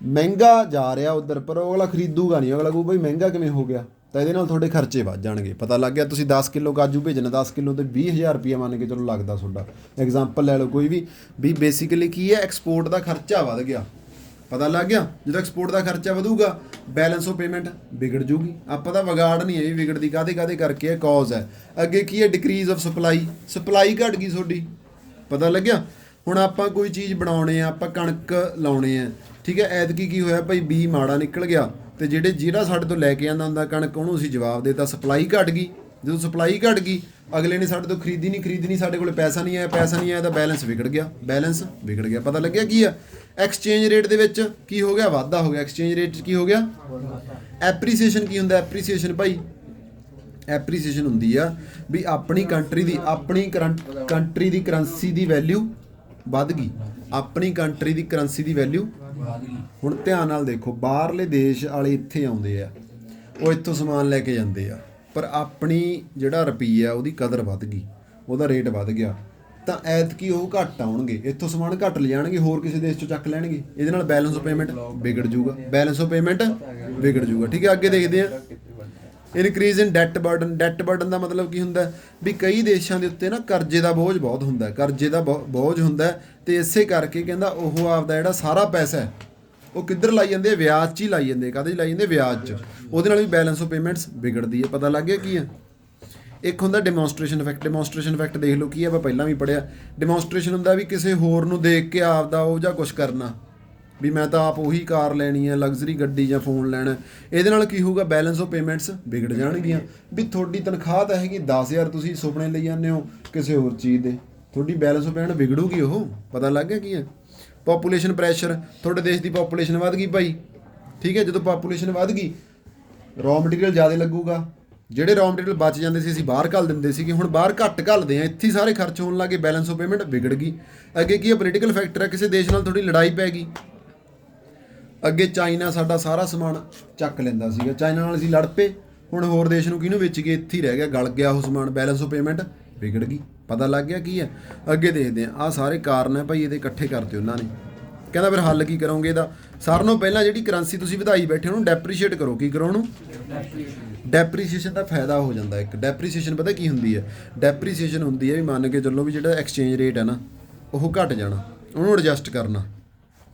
ਮਹਿੰਗਾ ਜਾ ਰਿਹਾ ਉੱਧਰ, ਪਰ ਉਹ ਅਗਲਾ ਖਰੀਦੂਗਾ ਨਹੀਂ, ਅਗਲਾ ਕਹੂ ਬਈ ਮਹਿੰਗਾ ਕਿਵੇਂ ਹੋ ਗਿਆ। ਤਾਂ ਇਹਦੇ ਨਾਲ ਤੁਹਾਡੇ ਖਰਚੇ ਵੱਧ ਜਾਣਗੇ। ਪਤਾ ਲੱਗ ਗਿਆ। ਤੁਸੀਂ 10 ਕਿਲੋ ਕਾਜੂ ਭੇਜਣਾ, 10 ਕਿਲੋ ਤੇ 20,000 ਰੁਪਈਆ ਮੰਨ ਕੇ ਚਲੋ ਲੱਗਦਾ ਤੁਹਾਡਾ, ਐਗਜ਼ਾਮਪਲ ਲੈ ਲਓ ਕੋਈ ਵੀ ਬੇਸਿਕਲੀ ਕੀ ਹੈ, ਐਕਸਪੋਰਟ ਦਾ ਖਰਚਾ ਵੱਧ ਗਿਆ। ਪਤਾ ਲੱਗ ਗਿਆ। ਜਦੋਂ ਐਕਸਪੋਰਟ ਦਾ ਖਰਚਾ ਵਧੂਗਾ, ਬੈਲੈਂਸ ਆਫ ਪੇਮੈਂਟ ਵਿਗੜ ਜੂਗੀ। ਆਪਾਂ ਤਾਂ ਵਿਗਾੜ ਨਹੀਂ ਹੈ ਵੀ ਵਿਗੜਦੀ, ਕਾਹਦੇ ਕਰਕੇ ਹੈ, ਕੌਜ਼ ਹੈ। ਅੱਗੇ ਕੀ ਹੈ, ਡਿਕਰੀਜ਼ ਆਫ ਸਪਲਾਈ ਘਟ ਗਈ ਤੁਹਾਡੀ। ਪਤਾ ਲੱਗਿਆ। ਹੁਣ ਆਪਾਂ ਕੋਈ ਚੀਜ਼ ਬਣਾਉਣੇ ਆ, ਆਪਾਂ ਕਣਕ ਲਾਉਣੇ ਆ, ਠੀਕ ਹੈ। ਐਤਕੀ ਕੀ ਹੋਇਆ ਭਾਈ, ਬੀਜ ਮਾੜਾ ਨਿਕਲ ਗਿਆ, ਤੇ ਜਿਹੜਾ ਸਾਡੇ ਤੋਂ ਲੈ ਕੇ ਆਉਂਦਾ ਹੁੰਦਾ ਕਣਕ, ਉਹਨੂੰ ਅਸੀਂ ਜਵਾਬ ਦੇਤਾ, ਸਪਲਾਈ ਘਟ ਗਈ। ਜਦੋਂ ਸਪਲਾਈ ਘਟ ਗਈ, ਅਗਲੇ ਨੇ ਸਾਡੇ ਤੋਂ ਖਰੀਦਣੀ, ਸਾਡੇ ਕੋਲ ਪੈਸਾ ਨਹੀਂ ਆਇਆ ਤਾਂ ਬੈਲੈਂਸ ਵਿਗੜ ਗਿਆ। ਪਤਾ ਲੱਗਿਆ ਕੀ ਆ, ਐਕਸਚੇਂਜ ਰੇਟ ਦੇ ਵਿੱਚ ਕੀ ਹੋ ਗਿਆ, ਵਾਧਾ ਹੋ ਗਿਆ। ਐਕਸਚੇਂਜ ਰੇਟ 'ਚ ਕੀ ਹੋ ਗਿਆ, ਐਪਰੀਸੀਏਸ਼ਨ। ਕੀ ਹੁੰਦਾ ਐਪਰੀਸੀਏਸ਼ਨ ਭਾਈ, ਐਪਰੀਸੀਏਸ਼ਨ ਹੁੰਦੀ ਆ ਵੀ ਆਪਣੀ ਕੰਟਰੀ ਦੀ ਕਰੰਸੀ ਦੀ ਵੈਲਿਊ ਵੱਧ ਗਈ। ਆਪਣੀ ਕੰਟਰੀ ਦੀ ਕਰੰਸੀ ਦੀ ਵੈਲਿਊ। ਹੁਣ ਧਿਆਨ ਨਾਲ ਦੇਖੋ, ਬਾਹਰਲੇ ਦੇਸ਼ ਵਾਲੇ ਇੱਥੇ ਆਉਂਦੇ ਆ, ਉਹ ਇੱਥੋਂ ਸਮਾਨ ਲੈ ਕੇ ਜਾਂਦੇ ਆ, ਪਰ ਆਪਣੀ ਜਿਹੜਾ ਰੁਪਈਆ ਉਹਦੀ ਕਦਰ ਵੱਧ ਗਈ, ਉਹਦਾ ਰੇਟ ਵੱਧ ਗਿਆ, ਤਾਂ ਐਤਕੀ ਉਹ ਘੱਟ ਆਉਣਗੇ, ਇੱਥੋਂ ਸਮਾਨ ਘੱਟ ਲਿਜਾਣਗੇ, ਹੋਰ ਕਿਸੇ ਦੇਸ਼ 'ਚੋਂ ਚੱਕ ਲੈਣਗੇ। ਇਹਦੇ ਨਾਲ ਬੈਲੈਂਸ ਆਫ ਪੇਮੈਂਟ ਵਿਗੜ ਜੂਗਾ। ਠੀਕ ਹੈ, ਅੱਗੇ ਦੇਖਦੇ ਹਾਂ। ਇਨਕਰੀਜ਼ ਇਨ ਡੈਟ ਬਰਡਨ ਦਾ ਮਤਲਬ ਕੀ ਹੁੰਦਾ ਵੀ ਕਈ ਦੇਸ਼ਾਂ ਦੇ ਉੱਤੇ ਨਾ ਕਰਜ਼ੇ ਦਾ ਬੋਝ ਬਹੁਤ ਹੁੰਦਾ, ਬੋਝ ਹੁੰਦਾ, ਤੇ ਇਸੇ ਕਰਕੇ ਕਹਿੰਦਾ ਉਹ ਆਪਦਾ ਜਿਹੜਾ ਸਾਰਾ ਪੈਸਾ ਹੈ ਉਹ ਕਿੱਧਰ ਲਾਈ ਜਾਂਦੇ ਆ, ਵਿਆਜ 'ਚ ਹੀ ਲਾਈ ਜਾਂਦੇ। ਕਾਹਦੇ 'ਚ ਲਾਈ ਜਾਂਦੇ, ਵਿਆਜ 'ਚ। ਉਹਦੇ ਨਾਲ ਵੀ ਬੈਲੈਂਸ ਆਫ ਪੇਮੈਂਟਸ ਵਿਗੜਦੀ ਹੈ। ਪਤਾ ਲੱਗ ਗਿਆ ਕੀ ਹੈ। ਇੱਕ ਹੁੰਦਾ ਡੈਮੋਨਸਟ੍ਰੇਸ਼ਨ ਇਫੈਕਟ ਦੇਖ ਲਓ ਕੀ ਹੈ, ਆਪਾਂ ਪਹਿਲਾਂ ਵੀ ਪੜ੍ਹਿਆ। ਡੈਮੋਨਸਟ੍ਰੇਸ਼ਨ ਹੁੰਦਾ ਵੀ ਕਿਸੇ ਹੋਰ ਨੂੰ ਦੇਖ ਕੇ ਆਪਦਾ ਉਹ ਜਾਂ ਕੁਛ ਕਰਨਾ, ਵੀ ਮੈਂ ਤਾਂ ਆਪ ਉਹੀ ਕਾਰ ਲੈਣੀ ਹੈ, ਲਗਜ਼ਰੀ ਗੱਡੀ ਜਾਂ ਫੋਨ ਲੈਣਾ। ਇਹਦੇ ਨਾਲ ਕੀ ਹੋਊਗਾ, ਬੈਲੈਂਸ ਆਫ ਪੇਮੈਂਟਸ ਵਿਗੜ ਜਾਣਗੀਆਂ। ਵੀ ਤੁਹਾਡੀ ਤਨਖਾਹ ਤਾਂ ਹੈਗੀ 10,000, ਤੁਸੀਂ ਸੁਪਨੇ ਲਈ ਜਾਂਦੇ ਹੋ ਕਿਸੇ ਹੋਰ ਚੀਜ਼ ਦੇ, ਤੁਹਾਡੀ ਬੈਲੈਂਸ ਆਫ ਪੇਮੈਂਟ ਵਿਗੜੂਗੀ ਉਹ। ਪਤਾ ਲੱਗ ਗਿਆ ਕੀ ਹੈ। ਪਾਪੂਲੇਸ਼ਨ ਪ੍ਰੈਸ਼ਰ, ਤੁਹਾਡੇ ਦੇਸ਼ ਦੀ ਪਾਪੂਲੇਸ਼ਨ ਵੱਧ ਗਈ ਭਾਈ, ਠੀਕ ਹੈ। ਜਦੋਂ ਪਾਪੂਲੇਸ਼ਨ ਵੱਧ ਗਈ, ਰॉ ਮਟੀਰੀਅਲ ਜ਼ਿਆਦਾ ਲੱਗੂਗਾ। ਜਿਹੜੇ ਰॉ ਮਟੀਰੀਅਲ ਬਚ ਜਾਂਦੇ ਸੀ ਅਸੀਂ ਬਾਹਰ ਘੱਲ ਦਿੰਦੇ ਸੀਗੇ, ਹੁਣ ਬਾਹਰ ਘੱਟ ਘੱਲਦੇ ਆ, ਇੱਥੇ ਸਾਰੇ ਖਰਚ ਹੋਣ ਲੱਗੇ, ਬੈਲੈਂਸ ਆਫ ਪੇਮੈਂਟ ਵਿਗੜ ਗਈ। ਅੱਗੇ ਕੀ ਹੈ, ਪੋਲੀਟੀਕਲ ਫੈਕਟਰ ਹੈ, ਕਿਸੇ ਦੇਸ਼ ਨਾਲ ਥੋੜੀ ਲੜਾਈ ਪੈ ਗਈ। ਅੱਗੇ ਚਾਈਨਾ ਸਾਡਾ ਸਾਰਾ ਸਮਾਨ ਚੱਕ ਲੈਂਦਾ ਸੀਗਾ, ਚਾਈਨਾ ਨਾਲ ਅਸੀਂ ਲੜ ਪਏ, ਹੁਣ ਹੋਰ ਦੇਸ਼ ਨੂੰ ਕਿਹਨੂੰ ਵੇਚ ਗਏ, ਇੱਥੇ ਹੀ ਰਹਿ ਗਿਆ, ਗਲ ਗਿਆ ਉਹ ਸਮਾਨ, ਬੈਲੈਂਸ ਆਫ ਪੇਮੈਂਟ ਵਿਗੜ ਗਈ। ਪਤਾ ਲੱਗ ਗਿਆ ਕੀ ਹੈ। ਅੱਗੇ ਦੇਖਦੇ ਹਾਂ, ਆਹ ਸਾਰੇ ਕਾਰਨ ਹੈ ਭਾਈ, ਇਹਦੇ ਇਕੱਠੇ ਕਰਤੇ ਉਹਨਾਂ ਨੇ। ਕਹਿੰਦਾ ਫਿਰ ਹੱਲ ਕੀ ਕਰੋਗੇ ਇਹਦਾ। ਸਾਰਿਆਂ ਨਾਲੋਂ ਪਹਿਲਾਂ ਜਿਹੜੀ ਕਰੰਸੀ ਤੁਸੀਂ ਵਧਾਈ ਬੈਠੇ ਉਹਨੂੰ ਡੈਪਰੀਸ਼ੀਏਟ ਕਰੋ। ਕੀ ਕਰੋ ਉਹਨੂੰ, ਡੈਪਰੀਸ਼ੀਏਸ਼ਨ ਦਾ ਫਾਇਦਾ ਹੋ ਜਾਂਦਾ ਇੱਕ। ਡੈਪਰੀਸ਼ੀਏਸ਼ਨ ਪਤਾ ਕੀ ਹੁੰਦੀ ਹੈ, ਡੈਪਰੀਸ਼ੀਏਸ਼ਨ ਹੁੰਦੀ ਹੈ ਵੀ ਮੰਨ ਕੇ ਚੱਲੋ ਵੀ ਜਿਹੜਾ ਐਕਸਚੇਂਜ ਰੇਟ ਹੈ ਨਾ ਉਹ ਘਟ ਜਾਣਾ, ਉਹਨੂੰ ਐਡਜਸਟ ਕਰਨਾ,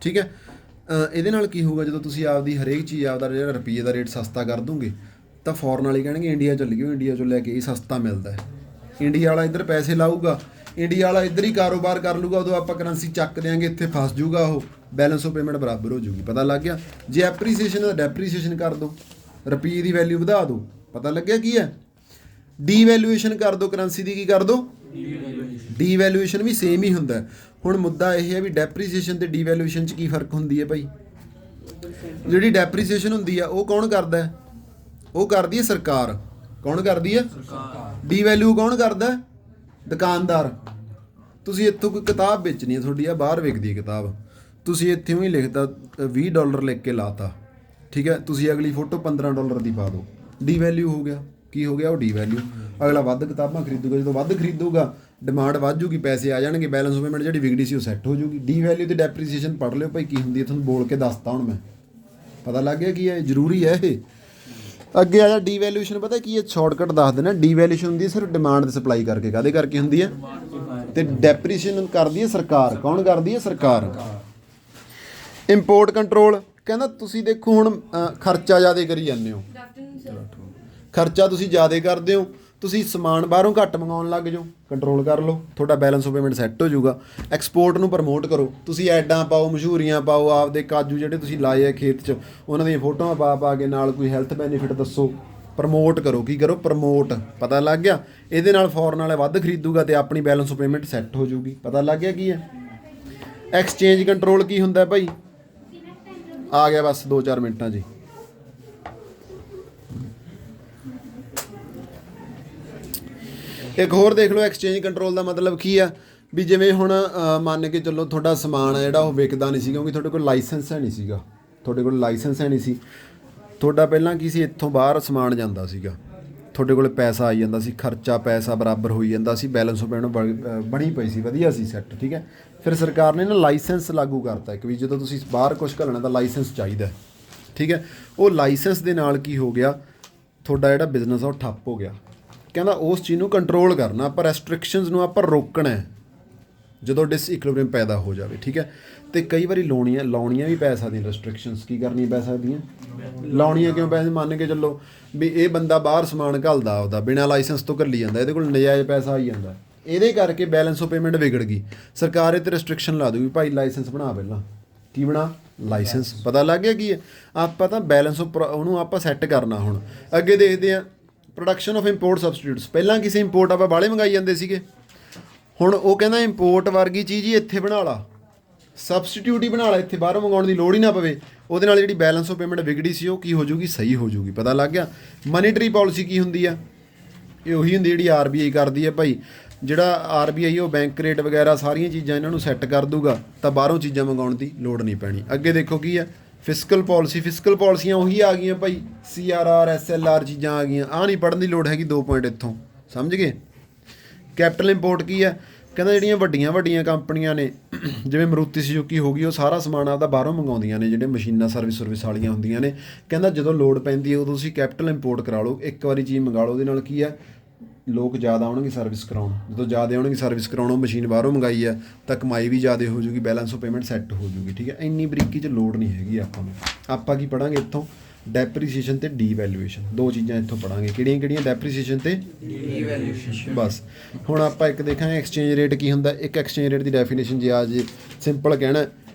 ਠੀਕ ਹੈ। ਇਹਦੇ ਨਾਲ ਕੀ ਹੋਊਗਾ, ਜਦੋਂ ਤੁਸੀਂ ਆਪਦੀ ਹਰੇਕ ਚੀਜ਼ ਆਪਦਾ ਜਿਹੜਾ ਰੁਪਈਏ ਦਾ ਰੇਟ ਸਸਤਾ ਕਰ ਦੋਗੇ, ਤਾਂ ਫੋਰਨ ਵਾਲੇ ਕਹਿਣਗੇ ਇੰਡੀਆ ਚੱਲੀਓ, ਇੰਡੀਆ 'ਚੋਂ ਲੈ ਕੇ ਇਹ ਸਸਤਾ ਮਿਲਦਾ ਹੈ। ਇੰਡੀਆ ਵਾਲਾ ਇੱਧਰ ਪੈਸੇ ਲਾਊਗਾ, ਇੰਡੀਆ ਵਾਲਾ ਇੱਧਰ ਹੀ ਕਾਰੋਬਾਰ ਕਰ ਲੂਗਾ, ਉਦੋਂ ਆਪਾਂ ਕਰੰਸੀ ਚੱਕ ਦਿਆਂਗੇ, ਇੱਥੇ ਫਸ ਜੂਗਾ ਉਹ, ਬੈਲੈਂਸ ਆਫ ਪੇਮੈਂਟ ਬਰਾਬਰ ਹੋ ਜੂਗੀ। ਪਤਾ ਲੱਗ ਗਿਆ। ਜੇ ਐਪਰੀਸੀਏਸ਼ਨ ਦਾ ਡੈਪਰੀਸੀਏਸ਼ਨ ਕਰ ਦਿਓ, ਰੁਪਈਏ ਦੀ ਵੈਲਿਊ ਵਧਾ ਦਿਓ। ਪਤਾ ਲੱਗਿਆ ਕੀ ਹੈ। ਡੀਵੈਲੂਏਸ਼ਨ ਕਰ ਦਿਓ ਕਰੰਸੀ ਦੀ, ਕੀ ਕਰ ਦਿਓ, ਡੀਵੈਲੂਏਸ਼ਨ ਵੀ ਸੇਮ ਹੀ ਹੁੰਦਾ। ਹੁਣ ਮੁੱਦਾ ਇਹ ਹੈ ਵੀ ਡੈਪਰੀਸੀਏਸ਼ਨ ਤੇ ਡੀਵੈਲੂਏਸ਼ਨ 'ਚ ਕੀ ਫਰਕ ਹੁੰਦੀ ਹੈ ਭਾਈ। ਜਿਹੜੀ ਡੈਪਰੀਸੀਏਸ਼ਨ ਹੁੰਦੀ ਆ ਉਹ ਕੌਣ ਕਰਦਾ, ਉਹ ਕਰਦੀ ਹੈ ਸਰਕਾਰ। ਕੌਣ ਕਰਦੀ ਹੈ, ਡੀਵੈਲੂ ਕੌਣ ਕਰਦਾ, ਦੁਕਾਨਦਾਰ। ਤੁਸੀਂ ਇੱਥੋਂ ਕੋਈ ਕਿਤਾਬ ਵੇਚਣੀ ਹੈ ਤੁਹਾਡੀ, ਆ ਬਾਹਰ ਵਿਕਦੀ ਹੈ ਕਿਤਾਬ, ਤੁਸੀਂ ਇੱਥੇ ਹੀ ਲਿਖਦਾ $20 ਲਿਖ ਕੇ ਲਾਤਾ, ਠੀਕ ਹੈ। ਤੁਸੀਂ ਅਗਲੀ ਫੋਟੋ $15 ਦੀ ਪਾ ਦਿਓ, ਡੀਵੈਲਿਊ ਹੋ ਗਿਆ। ਕੀ ਹੋ ਗਿਆ, ਉਹ ਡੀਵੈਲਿਊ। ਅਗਲਾ ਵੱਧ ਕਿਤਾਬਾਂ ਖਰੀਦੂਗਾ, ਜਦੋਂ ਵੱਧ ਖਰੀਦੂਗਾ ਡਿਮਾਂਡ ਵੱਧ ਜੂਗੀ, ਪੈਸੇ ਆ ਜਾਣਗੇ, ਬੈਲੈਂਸ ਆਫ ਪੇਮੈਂਟ ਜਿਹੜੀ ਵਿਗੜੀ ਸੀ ਉਹ ਸੈੱਟ ਹੋ ਜੂਗੀ। ਡੀਵੈਲਿਊ ਤੇ ਡੈਪਰੀਸੀਏਸ਼ਨ ਪੜ੍ਹ ਲਿਓ ਭਾਈ ਕੀ ਹੁੰਦੀ ਹੈ, ਤੁਹਾਨੂੰ ਬੋਲ ਕੇ ਦੱਸਤਾ ਹੁਣ ਮੈਂ। ਪਤਾ ਲੱਗ ਗਿਆ ਕੀ ਹੈ, ਜ਼ਰੂਰੀ ਹੈ ਇਹ। ਅੱਗੇ ਆ ਜਾ ਡੀਵੈਲੂਏਸ਼ਨ, ਪਤਾ ਕੀ ਹੈ, ਸ਼ਾਰਟਕਟ ਦੱਸ ਦੇਣਾ। ਡੀਵੈਲੂਏਸ਼ਨ ਹੁੰਦੀ ਹੈ ਸਿਰਫ ਡਿਮਾਂਡ ਤੇ ਸਪਲਾਈ ਕਰਕੇ, ਕਾਹਦੇ ਕਰਕੇ ਹੁੰਦੀ ਹੈ, ਤੇ ਡੈਪਰੀਸੀਏਸ਼ਨ ਕਰਦੀ ਹੈ ਸਰਕਾਰ। ਕੌਣ ਕਰਦੀ ਹੈ, ਸਰਕਾਰ। ਇੰਪੋਰਟ ਕੰਟਰੋਲ, ਕਹਿੰਦਾ ਤੁਸੀਂ ਦੇਖੋ ਹੁਣ ਖਰਚਾ ਜ਼ਿਆਦਾ ਕਰੀ ਜਾਂਦੇ ਹੋ, ਖਰਚਾ ਤੁਸੀਂ ਜ਼ਿਆਦਾ ਕਰਦੇ ਹੋ, ਤੁਸੀਂ ਸਮਾਨ ਬਾਹਰੋਂ ਘੱਟ ਮੰਗਾਉਣ ਲੱਗ ਜਾਓ, ਕੰਟਰੋਲ ਕਰ ਲਓ, ਤੁਹਾਡਾ ਬੈਲੈਂਸ ਆਫ ਪੇਮੈਂਟ ਸੈੱਟ ਹੋ ਜਾਊਗਾ। ਐਕਸਪੋਰਟ ਨੂੰ ਪ੍ਰਮੋਟ ਕਰੋ, ਤੁਸੀਂ ਐਡਾਂ ਪਾਓ, ਮਸ਼ਹੂਰੀਆਂ ਪਾਓ, ਆਪਦੇ ਕਾਜੂ ਜਿਹੜੇ ਤੁਸੀਂ ਲਾਏ ਆ ਖੇਤ 'ਚ ਉਹਨਾਂ ਦੀਆਂ ਫੋਟੋਆਂ ਪਾ ਕੇ ਨਾਲ ਕੋਈ ਹੈਲਥ ਬੈਨੀਫਿਟ ਦੱਸੋ, ਪ੍ਰਮੋਟ ਕਰੋ। ਕੀ ਕਰੋ, ਪ੍ਰਮੋਟ। ਪਤਾ ਲੱਗ ਗਿਆ। ਇਹਦੇ ਨਾਲ ਫੋਰਨ ਵਾਲੇ ਵੱਧ ਖਰੀਦੂਗਾ ਤੇ ਆਪਣੀ ਬੈਲੈਂਸ ਆਫ ਪੇਮੈਂਟ ਸੈੱਟ ਹੋ ਜਾਊਗੀ। ਪਤਾ ਲੱਗ ਗਿਆ ਕੀ ਹੈ। ਐਕਸਚੇਂਜ ਕੰਟਰੋਲ ਕੀ ਹੁੰਦਾ ਭਾਈ, ਆ ਗਿਆ ਬਸ 2-4 ਮਿੰਟਾਂ ਜੀ। ਇੱਕ ਹੋਰ ਦੇਖ ਲਓ, ਐਕਸਚੇਂਜ ਕੰਟਰੋਲ ਦਾ ਮਤਲਬ ਕੀ ਆ ਵੀ ਜਿਵੇਂ ਹੁਣ ਮੰਨ ਕੇ ਚੱਲੋ ਤੁਹਾਡਾ ਸਮਾਨ ਆ ਜਿਹੜਾ ਉਹ ਵਿਕਦਾ ਨਹੀਂ ਸੀ, ਕਿਉਂਕਿ ਤੁਹਾਡੇ ਕੋਲ ਲਾਇਸੈਂਸ ਹੈ ਨਹੀਂ ਸੀਗਾ, ਤੁਹਾਡੇ ਕੋਲ ਲਾਇਸੈਂਸ ਹੈ ਨਹੀਂ ਸੀ। ਤੁਹਾਡਾ ਪਹਿਲਾਂ ਕੀ ਸੀ, ਇੱਥੋਂ ਬਾਹਰ ਸਮਾਨ ਜਾਂਦਾ ਸੀਗਾ, ਤੁਹਾਡੇ ਕੋਲ ਪੈਸਾ ਆਈ ਜਾਂਦਾ ਸੀ, ਖਰਚਾ ਪੈਸਾ ਬਰਾਬਰ ਹੋਈ ਜਾਂਦਾ ਸੀ, ਬੈਲੈਂਸ ਆਫ ਪੇਮੈਂਟ ਬਣੀ ਪਈ ਸੀ, ਵਧੀਆ ਸੀ ਸੈੱਟ, ਠੀਕ ਹੈ। ਫਿਰ ਸਰਕਾਰ ਨੇ ਨਾ ਲਾਇਸੈਂਸ ਲਾਗੂ ਕਰਤਾ ਕਿ ਵੀ ਜਦੋਂ ਤੁਸੀਂ ਬਾਹਰ ਕੁਛ ਘੱਲਣਾ ਤਾਂ ਲਾਇਸੈਂਸ ਚਾਹੀਦਾ, ਠੀਕ ਹੈ। ਉਹ ਲਾਇਸੈਂਸ ਦੇ ਨਾਲ ਕੀ ਹੋ ਗਿਆ, ਤੁਹਾਡਾ ਜਿਹੜਾ ਬਿਜ਼ਨਸ ਆ ਉਹ ਠੱਪ ਹੋ ਗਿਆ। ਕਹਿੰਦਾ ਉਸ ਚੀਜ਼ ਨੂੰ ਕੰਟਰੋਲ ਕਰਨਾ ਆਪਾਂ, ਰੈਸਟ੍ਰਿਕਸ਼ਨਸ ਨੂੰ ਆਪਾਂ ਰੋਕਣਾ ਜਦੋਂ ਡਿਸਇਕੁਇਲਿਬਰੀਅਮ ਪੈਦਾ ਹੋ ਜਾਵੇ, ਠੀਕ ਹੈ। ਅਤੇ ਕਈ ਵਾਰੀ ਲਾਉਣੀਆਂ ਵੀ ਪੈ ਸਕਦੀਆਂ ਰੈਸਟ੍ਰਿਕਸ਼ਨਸ, ਕੀ ਕਰਨੀਆਂ ਪੈ ਸਕਦੀਆਂ, ਲਾਉਣੀਆਂ ਕਿਉਂ ਪੈਸੇ, ਮੰਨ ਕੇ ਚੱਲੋ ਵੀ ਇਹ ਬੰਦਾ ਬਾਹਰ ਸਮਾਨ ਘੱਲਦਾ ਆਪਦਾ ਬਿਨਾਂ ਲਾਇਸੈਂਸ ਤੋਂ ਘੱਲੀ ਜਾਂਦਾ, ਇਹਦੇ ਕੋਲ ਨਜਾਇਜ਼ ਪੈਸਾ ਆਈ ਜਾਂਦਾ, ਇਹਦੇ ਕਰਕੇ ਬੈਲੈਂਸ ਆਫ ਪੇਮੈਂਟ ਵਿਗੜ ਗਈ। ਸਰਕਾਰ ਇਹ 'ਤੇ ਰੈਸਟ੍ਰਿਕਸ਼ਨ ਲਾ ਦੂਗੀ, ਭਾਈ ਲਾਇਸੈਂਸ ਬਣਾ ਪਹਿਲਾਂ, ਕੀ ਬਣਾ, ਲਾਇਸੈਂਸ। ਪਤਾ ਲੱਗ ਗਿਆ ਕੀ ਹੈ, ਆਪਾਂ ਤਾਂ ਬੈਲੈਂਸ ਆਫ ਉਹਨੂੰ ਆਪਾਂ ਸੈੱਟ ਕਰਨਾ। ਹੁਣ ਅੱਗੇ ਦੇਖਦੇ ਹਾਂ ਪ੍ਰੋਡਕਸ਼ਨ ਆਫ ਇੰਪੋਰਟ ਸਬਸਟੀਟਿਊਟਸ। ਪਹਿਲਾਂ ਕਿਸੇ ਇੰਪੋਰਟ ਆਪਾਂ ਬਾਹਲੇ ਮੰਗਾਈ ਜਾਂਦੇ ਸੀਗੇ, ਹੁਣ ਉਹ ਕਹਿੰਦਾ ਇੰਪੋਰਟ ਵਰਗੀ ਚੀਜ਼ ਹੀ ਇੱਥੇ ਬਣਾ ਲਾ, ਸਬਸਟੀਟਿਊਟ ਹੀ ਬਣਾ ਲਾ, ਇੱਥੇ ਬਾਹਰੋਂ ਮੰਗਾਉਣ ਦੀ ਲੋੜ ਹੀ ਨਾ ਪਵੇ। ਉਹਦੇ ਨਾਲ ਜਿਹੜੀ ਬੈਲੈਂਸ ਆਫ ਪੇਮੈਂਟ ਵਿਗੜੀ ਸੀ ਉਹ ਕੀ ਹੋ ਜੂਗੀ, ਸਹੀ ਹੋ ਜੂਗੀ। ਪਤਾ ਲੱਗ ਗਿਆ। ਮਨੀਟਰੀ ਪਾਲਿਸੀ ਕੀ ਹੁੰਦੀ ਆ, ਇਹ ਉਹੀ ਹੁੰਦੀ ਜਿਹੜੀ RBI ਕਰਦੀ ਹੈ ਭਾਈ। ਜਿਹੜਾ RBI ਉਹ ਬੈਂਕ ਰੇਟ ਵਗੈਰਾ ਸਾਰੀਆਂ ਚੀਜ਼ਾਂ ਇਹਨਾਂ ਨੂੰ ਸੈੱਟ ਕਰ ਦੂਗਾ ਤਾਂ ਬਾਹਰੋਂ ਚੀਜ਼ਾਂ ਮੰਗਾਉਣ ਦੀ ਲੋੜ ਨਹੀਂ ਪੈਣੀ। ਅੱਗੇ ਦੇਖੋ ਕੀ ਆ, ਫਿਸਕਲ ਪਾਲਿਸੀ। ਫਿਸਕਲ ਪਾਲਿਸੀਆਂ ਉਹੀ ਆ ਗਈਆਂ ਭਾਈ, CRR SLR ਚੀਜ਼ਾਂ ਆ ਗਈਆਂ, ਆਹ ਨਹੀਂ ਪੜ੍ਹਨ ਦੀ ਲੋੜ ਹੈਗੀ, 2 ਪੁਆਇੰਟ ਇੱਥੋਂ ਸਮਝ ਗਏ। ਕੈਪੀਟਲ ਇੰਪੋਰਟ ਕੀ ਹੈ, ਕਹਿੰਦਾ ਜਿਹੜੀਆਂ ਵੱਡੀਆਂ ਕੰਪਨੀਆਂ ਨੇ ਜਿਵੇਂ ਮਰੂਤੀ ਸੁਜ਼ੂਕੀ ਹੋ ਗਈ, ਉਹ ਸਾਰਾ ਸਮਾਨ ਆਪਦਾ ਬਾਹਰੋਂ ਮੰਗਾਉਂਦੀਆਂ ਨੇ, ਜਿਹੜੇ ਮਸ਼ੀਨਾਂ ਸਰਵਿਸ ਵਾਲੀਆਂ ਹੁੰਦੀਆਂ ਨੇ। ਕਹਿੰਦਾ ਜਦੋਂ ਲੋੜ ਪੈਂਦੀ ਹੈ ਉਦੋਂ ਤੁਸੀਂ ਕੈਪੀਟਲ ਇੰਪੋਰਟ ਕਰਾ ਲਓ, ਇੱਕ ਵਾਰੀ ਚੀਜ਼ ਮੰਗਾ ਲਓ, ਉਹਦੇ ਨਾਲ ਕੀ ਹੈ, ਲੋਕ ਜ਼ਿਆਦਾ ਆਉਣਗੇ ਸਰਵਿਸ ਕਰਾਉਣ। ਜਦੋਂ ਜ਼ਿਆਦਾ ਆਉਣਗੇ ਸਰਵਿਸ ਕਰਾਉਣ, ਉਹ ਮਸ਼ੀਨ ਬਾਹਰੋਂ ਮੰਗਾਈ ਹੈ ਤਾਂ ਕਮਾਈ ਵੀ ਜ਼ਿਆਦਾ ਹੋ ਜੂਗੀ, ਬੈਲੈਂਸ ਆਫ ਪੇਮੈਂਟ ਸੈੱਟ ਹੋ ਜੂਗੀ, ਠੀਕ ਹੈ। ਇੰਨੀ ਬਰੀਕੀ 'ਚ ਲੋੜ ਨਹੀਂ ਹੈਗੀ ਆਪਾਂ ਨੂੰ। ਆਪਾਂ ਕੀ ਪੜ੍ਹਾਂਗੇ ਇੱਥੋਂ, ਡੈਪਰੀਸੀਏਸ਼ਨ ਤੇ ਡੀਵੈਲੂਏਸ਼ਨ, 2 ਚੀਜ਼ਾਂ ਇੱਥੋਂ ਪੜ੍ਹਾਂਗੇ। ਕਿਹੜੀਆਂ, ਡੈਪਰੀਸੀਏਸ਼ਨ ਤੇ ਡੀਵੈਲੂਏਸ਼ਨ। ਬਸ ਹੁਣ ਆਪਾਂ ਇੱਕ ਦੇਖਾਂਗੇ ਐਕਸਚੇਂਜ ਰੇਟ ਕੀ ਹੁੰਦਾ। ਇੱਕ ਐਕਸਚੇਂਜ ਰੇਟ ਦੀ ਡੈਫੀਨੇਸ਼ਨ ਜੇ ਆ ਜੇ ਸਿੰਪਲ ਕਹਿਣਾ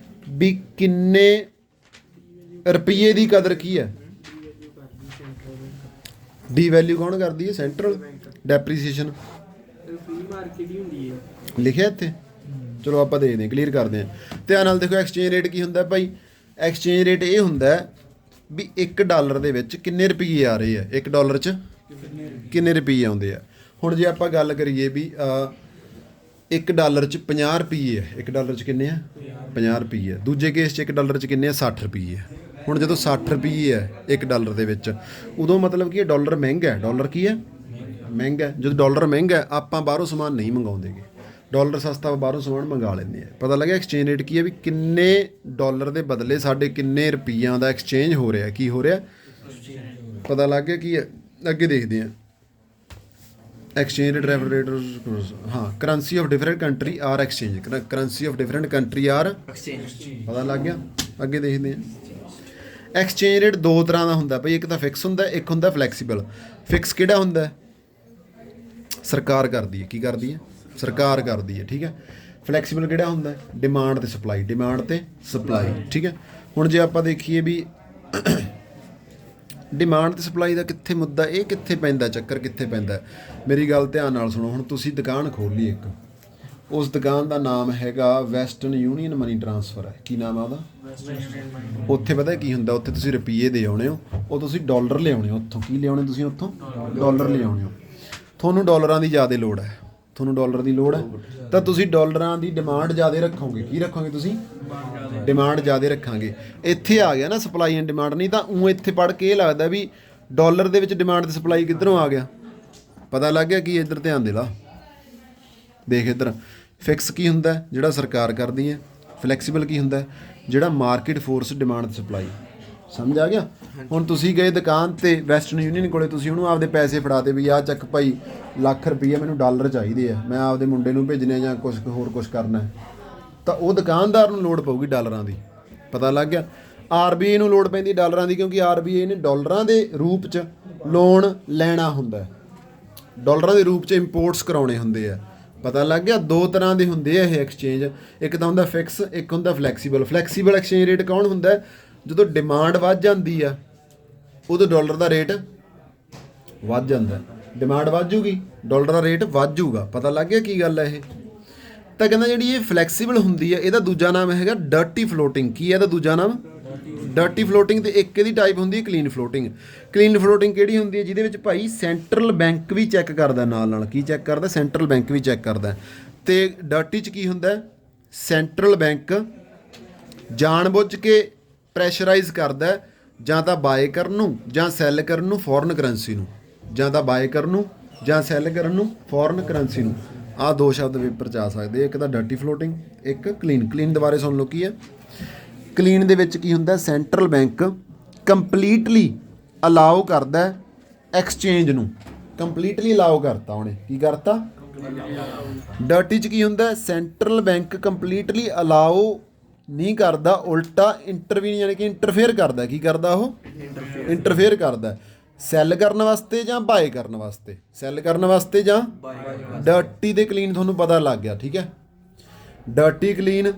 ਵੀ ਕਿੰਨੇ ਰੁਪਈਏ ਦੀ ਕਦਰ ਕੀ ਹੈ, ਡੀਵੈਲਿਊ ਕੌਣ ਕਰਦੀ ਹੈ, ਸੈਂਟਰਲ। ਡੈਪਰੀਸੀਏਸ਼ਨ ਲਿਖਿਆ ਇੱਥੇ, ਚਲੋ ਆਪਾਂ ਦੇਖਦੇ ਹਾਂ, ਕਲੀਅਰ ਕਰਦੇ ਹਾਂ। ਧਿਆਨ ਨਾਲ ਦੇਖੋ ਐਕਸਚੇਂਜ ਰੇਟ ਕੀ ਹੁੰਦਾ ਭਾਈ। ਐਕਸਚੇਂਜ ਰੇਟ ਇਹ ਹੁੰਦਾ ਵੀ $1 ਦੇ ਵਿੱਚ ਕਿੰਨੇ ਰੁਪਈਏ ਆ ਰਹੇ ਆ, $1 'ਚ ਕਿੰਨੇ ਰੁਪਈਏ ਆਉਂਦੇ ਆ। ਹੁਣ ਜੇ ਆਪਾਂ ਗੱਲ ਕਰੀਏ ਵੀ $1 'ਚ 50 ਰੁਪਈਏ ਹੈ, $1 'ਚ ਕਿੰਨੇ ਆ, 50 ਰੁਪਈਏ। ਦੂਜੇ ਕੇਸ 'ਚ $1 'ਚ ਕਿੰਨੇ ਆ, 60 ਰੁਪਈਏ। ਹੁਣ ਜਦੋਂ 60 ਰੁਪਈਏ ਹੈ $1 ਦੇ ਵਿੱਚ, ਉਦੋਂ ਮਤਲਬ ਕੀ ਹੈ, ਡਾਲਰ ਮਹਿੰਗਾ ਹੈ। ਡਾਲਰ ਕੀ ਹੈ, ਮਹਿੰਗਾ। ਜਦੋਂ ਡਾਲਰ ਮਹਿੰਗਾ ਆਪਾਂ ਬਾਹਰੋਂ ਸਮਾਨ ਨਹੀਂ ਮੰਗਾਉਂਦੇਗੇ, ਡਾਲਰ ਸਸਤਾ ਬਾਹਰੋਂ ਸਮਾਨ ਮੰਗਾ ਲੈਂਦੇ ਆ। ਪਤਾ ਲੱਗਿਆ ਐਕਸਚੇਂਜ ਰੇਟ ਕੀ ਹੈ, ਵੀ ਕਿੰਨੇ ਡਾਲਰ ਦੇ ਬਦਲੇ ਸਾਡੇ ਕਿੰਨੇ ਰੁਪਈਆਂ ਦਾ ਐਕਸਚੇਂਜ ਹੋ ਰਿਹਾ, ਕੀ ਹੋ ਰਿਹਾ, ਪਤਾ ਲੱਗ ਗਿਆ ਕੀ ਹੈ। ਅੱਗੇ ਦੇਖਦੇ ਹਾਂ ਐਕਸਚੇਂਜ ਰੇਟ, ਰੇਟ, ਹਾਂ, currency of different country are exchange, currency of different country are exchange, ਪਤਾ ਲੱਗ ਗਿਆ। ਅੱਗੇ ਦੇਖਦੇ ਹਾਂ ਐਕਸਚੇਂਜ ਰੇਟ 2 ਤਰ੍ਹਾਂ ਦਾ ਹੁੰਦਾ ਭਾਈ, ਇੱਕ ਤਾਂ ਫਿਕਸ ਹੁੰਦਾ, ਇੱਕ ਹੁੰਦਾ ਫਲੈਕਸੀਬਲ। ਫਿਕਸ ਕਿਹੜਾ ਹੁੰਦਾ, ਸਰਕਾਰ ਕਰਦੀ ਹੈ, ਕੀ ਕਰਦੀ ਹੈ, ਸਰਕਾਰ ਕਰਦੀ ਹੈ, ਠੀਕ ਹੈ। ਫਲੈਕਸੀਬਲ ਕਿਹੜਾ ਹੁੰਦਾ, ਡਿਮਾਂਡ ਤੇ ਸਪਲਾਈ, ਠੀਕ ਹੈ। ਹੁਣ ਜੇ ਆਪਾਂ ਦੇਖੀਏ ਵੀ ਡਿਮਾਂਡ ਤੇ ਸਪਲਾਈ ਦਾ ਕਿੱਥੇ ਮੁੱਦਾ, ਇਹ ਕਿੱਥੇ ਪੈਂਦਾ, ਚੱਕਰ ਕਿੱਥੇ ਪੈਂਦਾ, ਮੇਰੀ ਗੱਲ ਧਿਆਨ ਨਾਲ ਸੁਣੋ। ਹੁਣ ਤੁਸੀਂ ਦੁਕਾਨ ਖੋਲ੍ਹੀ ਇੱਕ, ਉਸ ਦੁਕਾਨ ਦਾ ਨਾਮ ਹੈਗਾ ਵੈਸਟਰਨ ਯੂਨੀਅਨ ਮਨੀ ਟ੍ਰਾਂਸਫਰ ਹੈ, ਕੀ ਨਾਮ ਆ ਉਹਦਾ। ਉੱਥੇ ਪਤਾ ਕੀ ਹੁੰਦਾ, ਉੱਥੇ ਤੁਸੀਂ ਰੁਪਈਏ ਦੇ ਆਉਣੇ ਹੋ, ਉਹ ਤੁਸੀਂ ਡਾਲਰ ਲਿਆਉਣੇ ਹੋ ਉੱਥੋਂ। ਕੀ ਲਿਆਉਣੇ ਤੁਸੀਂ ਉੱਥੋਂ, ਡਾਲਰ ਲਿਆਉਣੇ ਹੋ। ਤੁਹਾਨੂੰ ਡਾਲਰਾਂ ਦੀ ਜ਼ਿਆਦਾ ਲੋੜ ਹੈ, ਤਾਂ ਤੁਸੀਂ ਡਾਲਰਾਂ ਦੀ ਡਿਮਾਂਡ ਜ਼ਿਆਦਾ ਰੱਖੋਗੇ। ਕੀ ਰੱਖੋਗੇ ਤੁਸੀਂ, ਡਿਮਾਂਡ ਜ਼ਿਆਦਾ ਰੱਖਾਂਗੇ। ਇੱਥੇ ਆ ਗਿਆ ਨਾ ਸਪਲਾਈ ਐਂਡ ਡਿਮਾਂਡ। ਨਹੀਂ ਤਾਂ ਉਹ ਇੱਥੇ ਪੜ੍ਹ ਕੇ ਇਹ ਲੱਗਦਾ ਵੀ ਡਾਲਰ ਦੇ ਵਿੱਚ ਡਿਮਾਂਡ ਤੇ ਸਪਲਾਈ ਕਿੱਧਰੋਂ ਆ ਗਿਆ। ਪਤਾ ਲੱਗ ਗਿਆ ਕੀ, ਇੱਧਰ ਧਿਆਨ ਦੇ ਲਾ, ਦੇਖ ਇੱਧਰ। ਫਿਕਸ ਕੀ ਹੁੰਦਾ, ਜਿਹੜਾ ਸਰਕਾਰ ਕਰਦੀ ਹੈ। ਫਲੈਕਸੀਬਲ ਕੀ ਹੁੰਦਾ, ਜਿਹੜਾ ਮਾਰਕੀਟ ਫੋਰਸ ਡਿਮਾਂਡ ਤੇ ਸਪਲਾਈ। ਸਮਝ ਆ ਗਿਆ। ਹੁਣ ਤੁਸੀਂ ਗਏ ਦੁਕਾਨ 'ਤੇ ਵੈਸਟਰਨ ਯੂਨੀਅਨ ਕੋਲੇ, ਤੁਸੀਂ ਉਹਨੂੰ ਆਪਦੇ ਪੈਸੇ ਫੜਾਤੇ ਵੀ ਆਹ ਚੱਕ ਭਾਈ ਲੱਖ ਰੁਪਈਆ ਮੈਨੂੰ ਡਾਲਰ ਚਾਹੀਦੇ ਆ, ਮੈਂ ਆਪਦੇ ਮੁੰਡੇ ਨੂੰ ਭੇਜਣੇ ਜਾਂ ਕੁਛ ਕਰਨਾ ਹੈ, ਤਾਂ ਉਹ ਦੁਕਾਨਦਾਰ ਨੂੰ ਲੋੜ ਪਊਗੀ ਡਾਲਰਾਂ ਦੀ। ਪਤਾ ਲੱਗ ਗਿਆ। RBI ਨੂੰ ਲੋੜ ਪੈਂਦੀ ਡਾਲਰਾਂ ਦੀ, ਕਿਉਂਕਿ RBI ਨੇ ਡਾਲਰਾਂ ਦੇ ਰੂਪ 'ਚ ਲੋਨ ਲੈਣਾ ਹੁੰਦਾ, ਡਾਲਰਾਂ ਦੇ ਰੂਪ 'ਚ ਇੰਪੋਰਟਸ ਕਰਾਉਣੇ ਹੁੰਦੇ ਆ। ਪਤਾ ਲੱਗ ਗਿਆ। 2 ਤਰ੍ਹਾਂ ਦੇ ਹੁੰਦੇ ਆ ਇਹ ਐਕਸਚੇਂਜ, ਇੱਕ ਤਾਂ ਹੁੰਦਾ ਫਿਕਸ, ਇੱਕ ਹੁੰਦਾ ਫਲੈਕਸੀਬਲ। ਫਲੈਕਸੀਬਲ ਐਕਸਚੇਂਜ ਰੇਟ ਕੌਣ ਹੁੰਦਾ, ਜਦੋਂ ਡਿਮਾਂਡ ਵੱਧ ਜਾਂਦੀ ਆ ਉਦੋਂ ਡਾਲਰ ਦਾ ਰੇਟ ਵੱਧ ਜਾਂਦਾ। ਡਿਮਾਂਡ ਵੱਧ ਜੂਗੀ, ਡਾਲਰ ਦਾ ਰੇਟ ਵੱਧ ਜੂਗਾ। ਪਤਾ ਲੱਗ ਗਿਆ ਕੀ ਗੱਲ ਹੈ ਇਹ। ਤਾਂ ਕਹਿੰਦਾ ਜਿਹੜੀ ਇਹ ਫਲੈਕਸੀਬਲ ਹੁੰਦੀ ਹੈ, ਇਹਦਾ ਦੂਜਾ ਨਾਮ ਹੈਗਾ ਡਰਟੀ ਫਲੋਟਿੰਗ। ਕੀ ਹੈ ਇਹਦਾ ਦੂਜਾ ਨਾਮ, ਡਰਟੀ ਫਲੋਟਿੰਗ। ਤੇ ਇੱਕ ਇਹਦੀ ਟਾਈਪ ਹੁੰਦੀ ਹੈ ਕਲੀਨ ਫਲੋਟਿੰਗ। ਕਲੀਨ ਫਲੋਟਿੰਗ ਕਿਹੜੀ ਹੁੰਦੀ ਹੈ, ਜਿਹਦੇ ਵਿੱਚ ਭਾਈ ਸੈਂਟਰਲ ਬੈਂਕ ਵੀ ਚੈੱਕ ਕਰਦਾ, ਨਾਲ ਕੀ ਚੈੱਕ ਕਰਦਾ, ਸੈਂਟਰਲ ਬੈਂਕ ਵੀ ਚੈੱਕ ਕਰਦਾ। ਤੇ ਡਰਟੀ 'ਚ ਕੀ ਹੁੰਦਾ, ਸੈਂਟਰਲ ਬੈਂਕ ਜਾਣਬੁੱਝ ਕੇ ਪ੍ਰੈਸ਼ਰਾਈਜ਼ ਕਰਦਾ ਜਾਂ ਤਾਂ ਬਾਏ ਕਰਨ ਨੂੰ ਜਾਂ ਸੈੱਲ ਕਰਨ ਨੂੰ ਫੋਰਨ ਕਰੰਸੀ ਨੂੰ। ਜਾਂ ਤਾਂ ਬਾਏ ਕਰਨ ਨੂੰ ਜਾਂ ਸੈੱਲ ਕਰਨ ਨੂੰ ਫੋਰਨ ਕਰੰਸੀ ਨੂੰ। ਆਹ ਦੋ ਸ਼ਬਦ ਪੇਪਰ 'ਚ ਆ ਸਕਦੇ, ਇੱਕ ਤਾਂ ਡਰਟੀ ਫਲੋਟਿੰਗ, ਇੱਕ ਕਲੀਨ। ਕਲੀਨ ਦੁਬਾਰੇ ਸੁਣ ਲਓ ਕੀ ਹੈ। ਕਲੀਨ ਦੇ ਵਿੱਚ ਕੀ ਹੁੰਦਾ, ਸੈਂਟਰਲ ਬੈਂਕ ਕੰਪਲੀਟਲੀ ਅਲਾਓ ਕਰਦਾ ਐਕਸਚੇਂਜ ਨੂੰ, ਕੰਪਲੀਟਲੀ ਅਲਾਓ ਕਰਤਾ ਉਹਨੇ, ਕੀ ਕਰਤਾ। ਡਰਟੀ 'ਚ ਕੀ ਹੁੰਦਾ, ਸੈਂਟਰਲ ਬੈਂਕ ਕੰਪਲੀਟਲੀ ਅਲਾਓ ਨਹੀਂ ਕਰਦਾ, ਉਲਟਾ ਇੰਟਰਵੀਨ ਯਾਨੀ ਕਿ ਇੰਟਰਫੇਅਰ ਕਰਦਾ। ਕੀ ਕਰਦਾ ਉਹ, ਇੰਟਰਫੇਅਰ ਕਰਦਾ। ਸੈੱਲ ਕਰਨ ਵਾਸਤੇ ਜਾਂ ਬਾਏ ਕਰਨ ਵਾਸਤੇ, ਸੈੱਲ ਕਰਨ ਵਾਸਤੇ ਜਾਂ ਡਰਟੀ ਦੇ ਕਲੀਨ ਤੁਹਾਨੂੰ ਪਤਾ ਲੱਗ ਗਿਆ, ਠੀਕ ਹੈ। ਡਰਟੀ ਕਲੀਨ,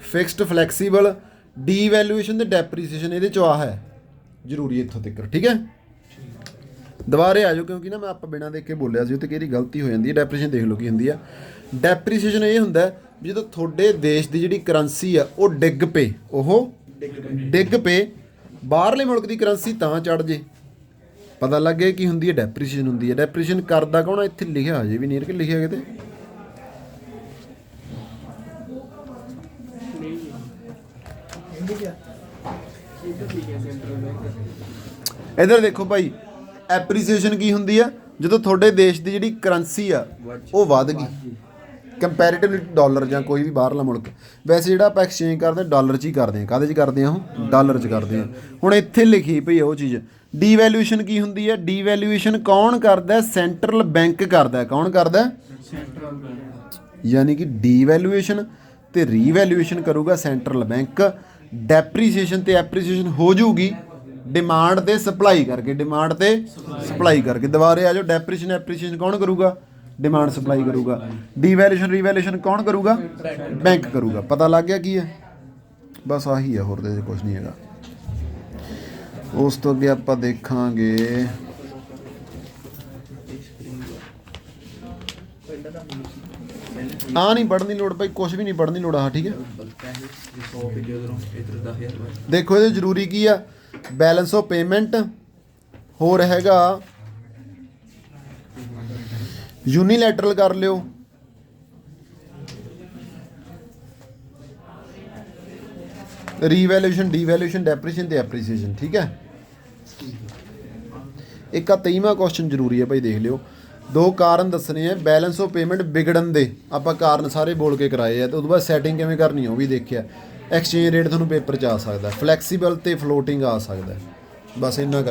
ਫਿਕਸਡ ਫਲੈਕਸੀਬਲ, ਡੀਵੈਲੂਏਸ਼ਨ ਤੇ ਡੈਪਰੀਸੀਏਸ਼ਨ, ਇਹਦੇ 'ਚੋਂ ਆਹ ਹੈ ਜ਼ਰੂਰੀ ਇੱਥੋਂ ਤੱਕ, ਠੀਕ ਹੈ। ਦੁਬਾਰੇ ਆ ਜਾਓ ਕਿਉਂਕਿ ਨਾ ਮੈਂ ਆਪਾਂ ਬਿਨਾਂ ਦੇਖ ਕੇ ਬੋਲਿਆ ਸੀ, ਉਹ ਤੇ ਕਿਹੜੀ ਗਲਤੀ ਹੋ ਜਾਂਦੀ ਹੈ। ਡੈਪਰੀਸੀਏਸ਼ਨ ਦੇਖ ਲਓ ਕੀ ਹੁੰਦੀ ਆ। ਡੈਪਰੀਸੀਏਸ਼ਨ ਇਹ ਹੁੰਦਾ ਵੀ ਜਦੋਂ ਤੁਹਾਡੇ ਦੇਸ਼ ਦੀ ਜਿਹੜੀ ਕਰੰਸੀ ਆ ਉਹ ਡਿੱਗ ਪਏ, ਉਹ ਡਿੱਗ ਪਏ, ਬਾਹਰਲੇ ਮੁਲਕ ਦੀ ਕਰੰਸੀ ਤਾਂ ਚੜ੍ਹ ਜੇ, ਪਤਾ ਲੱਗੇ ਕੀ ਹੁੰਦੀ ਹੈ, ਡੈਪਰੀਸੀਏਸ਼ਨ ਹੁੰਦੀ ਹੈ। ਡੈਪਰੀਸੀਏਸ਼ਨ ਕਰਦਾ ਕੌਣ ਆ, ਇੱਥੇ ਲਿਖਿਆ ਅਜੇ ਵੀ ਨਹੀਂ ਕਿ ਲਿਖਿਆ ਕਿਤੇ। ਇੱਧਰ ਦੇਖੋ ਭਾਈ, ਐਪਰੀਸੀਏਸ਼ਨ ਕੀ ਹੁੰਦੀ ਆ, ਜਦੋਂ ਤੁਹਾਡੇ ਦੇਸ਼ ਦੀ ਜਿਹੜੀ ਕਰੰਸੀ ਆ ਉਹ ਵੱਧ ਗਈ ਕੰਪੈਰੀਟਿਵਲੀ ਡਾਲਰ ਜਾਂ ਕੋਈ ਵੀ ਬਾਹਰਲਾ ਮੁਲਕ। ਵੈਸੇ ਜਿਹੜਾ ਆਪਾਂ ਐਕਸਚੇਂਜ ਕਰਦੇ ਡਾਲਰ 'ਚ ਹੀ ਕਰਦੇ ਹਾਂ, ਕਾਹਦੇ 'ਚ ਕਰਦੇ ਹਾਂ, ਉਹ ਡਾਲਰ 'ਚ ਕਰਦੇ ਹਾਂ। ਹੁਣ ਇੱਥੇ ਲਿਖੀ ਪਈ ਉਹ ਚੀਜ਼। ਡੀਵੈਲੂਏਸ਼ਨ ਕੀ ਹੁੰਦੀ ਹੈ, ਡੀਵੈਲੂਏਸ਼ਨ ਕੌਣ ਕਰਦਾ, ਸੈਂਟਰਲ ਬੈਂਕ ਕਰਦਾ। ਕੌਣ ਕਰਦਾ, ਯਾਨੀ ਕਿ ਡੀਵੈਲੂਏਸ਼ਨ ਤੇ ਰੀਵੈਲੂਏਸ਼ਨ ਕਰੂਗਾ ਸੈਂਟਰਲ ਬੈਂਕ। ਡੈਪਰੀਸੀਏਸ਼ਨ ਤੇ ਐਪਰੀਸੀਏਸ਼ਨ ਹੋ ਜੂਗੀ ਡਿਮਾਂਡ ਤੇ ਸਪਲਾਈ ਕਰਕੇ, ਡਿਮਾਂਡ ਤੇ ਸਪਲਾਈ ਕਰਕੇ। ਦੁਬਾਰੇ ਆ ਜਾਓ, ਡੈਪਰੀਸੀਏਸ਼ਨ ਐਪਰੀਸੀਏਸ਼ਨ ਕੌਣ ਕਰੂਗਾ, ਡਿਮਾਂਡ ਸਪਲਾਈ ਕਰੂਗਾ। ਡੀਵੈਲੂਏਸ਼ਨ ਰੀਵੈਲੂਏਸ਼ਨ ਕੌਣ ਕਰੂਗਾ, ਬੈਂਕ ਕਰੂਗਾ। ਪਤਾ ਲੱਗ ਗਿਆ ਕੀ ਹੈ, ਬਸ ਆਹੀ ਹੈ, ਹੋਰ ਤੇ ਕੁਝ ਨਹੀਂ ਹੈਗਾ। ਉਸ ਤੋਂ ਅੱਗੇ ਆਪਾਂ ਦੇਖਾਂਗੇ ਆ ਨਹੀਂ ਪੜ੍ਹਨ ਦੀ ਲੋੜ ਭਾਈ, ਕੁਛ ਵੀ ਨਹੀਂ ਪੜ੍ਹਨ ਦੀ ਲੋੜ ਆ, ਠੀਕ ਹੈ। ਦੇਖੋ ਇਹਦੇ ਜ਼ਰੂਰੀ ਕੀ ਆ, ਬੈਲੈਂਸ ਆਫ ਪੇਮੈਂਟ, ਹੋਰ ਹੈਗਾ ਯੂਨੀਲੈਟਰਲ ਕਰ ਲਿਓ, ਰੀਵੈਲੂਏਸ਼ਨ, ਡੀਵੈਲੂਏਸ਼ਨ, ਡੈਪਰੀਸੀਏਸ਼ਨ ਤੇ ਐਪਰੀਸੀਏਸ਼ਨ, ਠੀਕ ਹੈ। ਇੱਕ ਆ 23ਵਾਂ ਕੁਐਸਚਨ ਜ਼ਰੂਰੀ ਹੈ ਭਾਈ, ਦੇਖ ਲਿਓ। ਦੋ ਕਾਰਨ ਦੱਸਣੇ ਆ ਬੈਲੈਂਸ ਆਫ ਪੇਮੈਂਟ ਵਿਗੜਨ ਦੇ, ਆਪਾਂ ਕਾਰਨ ਸਾਰੇ ਬੋਲ ਕੇ ਕਰਾਏ ਆ, ਤੇ ਉਸ ਤੋਂ ਬਾਅਦ ਸੈਟਿੰਗ ਕਿਵੇਂ ਕਰਨੀ ਆ ਉਹ ਵੀ ਦੇਖਿਆ। ਐਕਸਚੇਂਜ ਰੇਟ ਤੁਹਾਨੂੰ ਪੇਪਰ 'ਚ ਆ ਸਕਦਾ, ਫਲੈਕਸੀਬਲ ਤੇ ਫਲੋਟਿੰਗ ਆ ਸਕਦਾ, ਬਸ ਇੰਨਾ ਕਰਾਂ।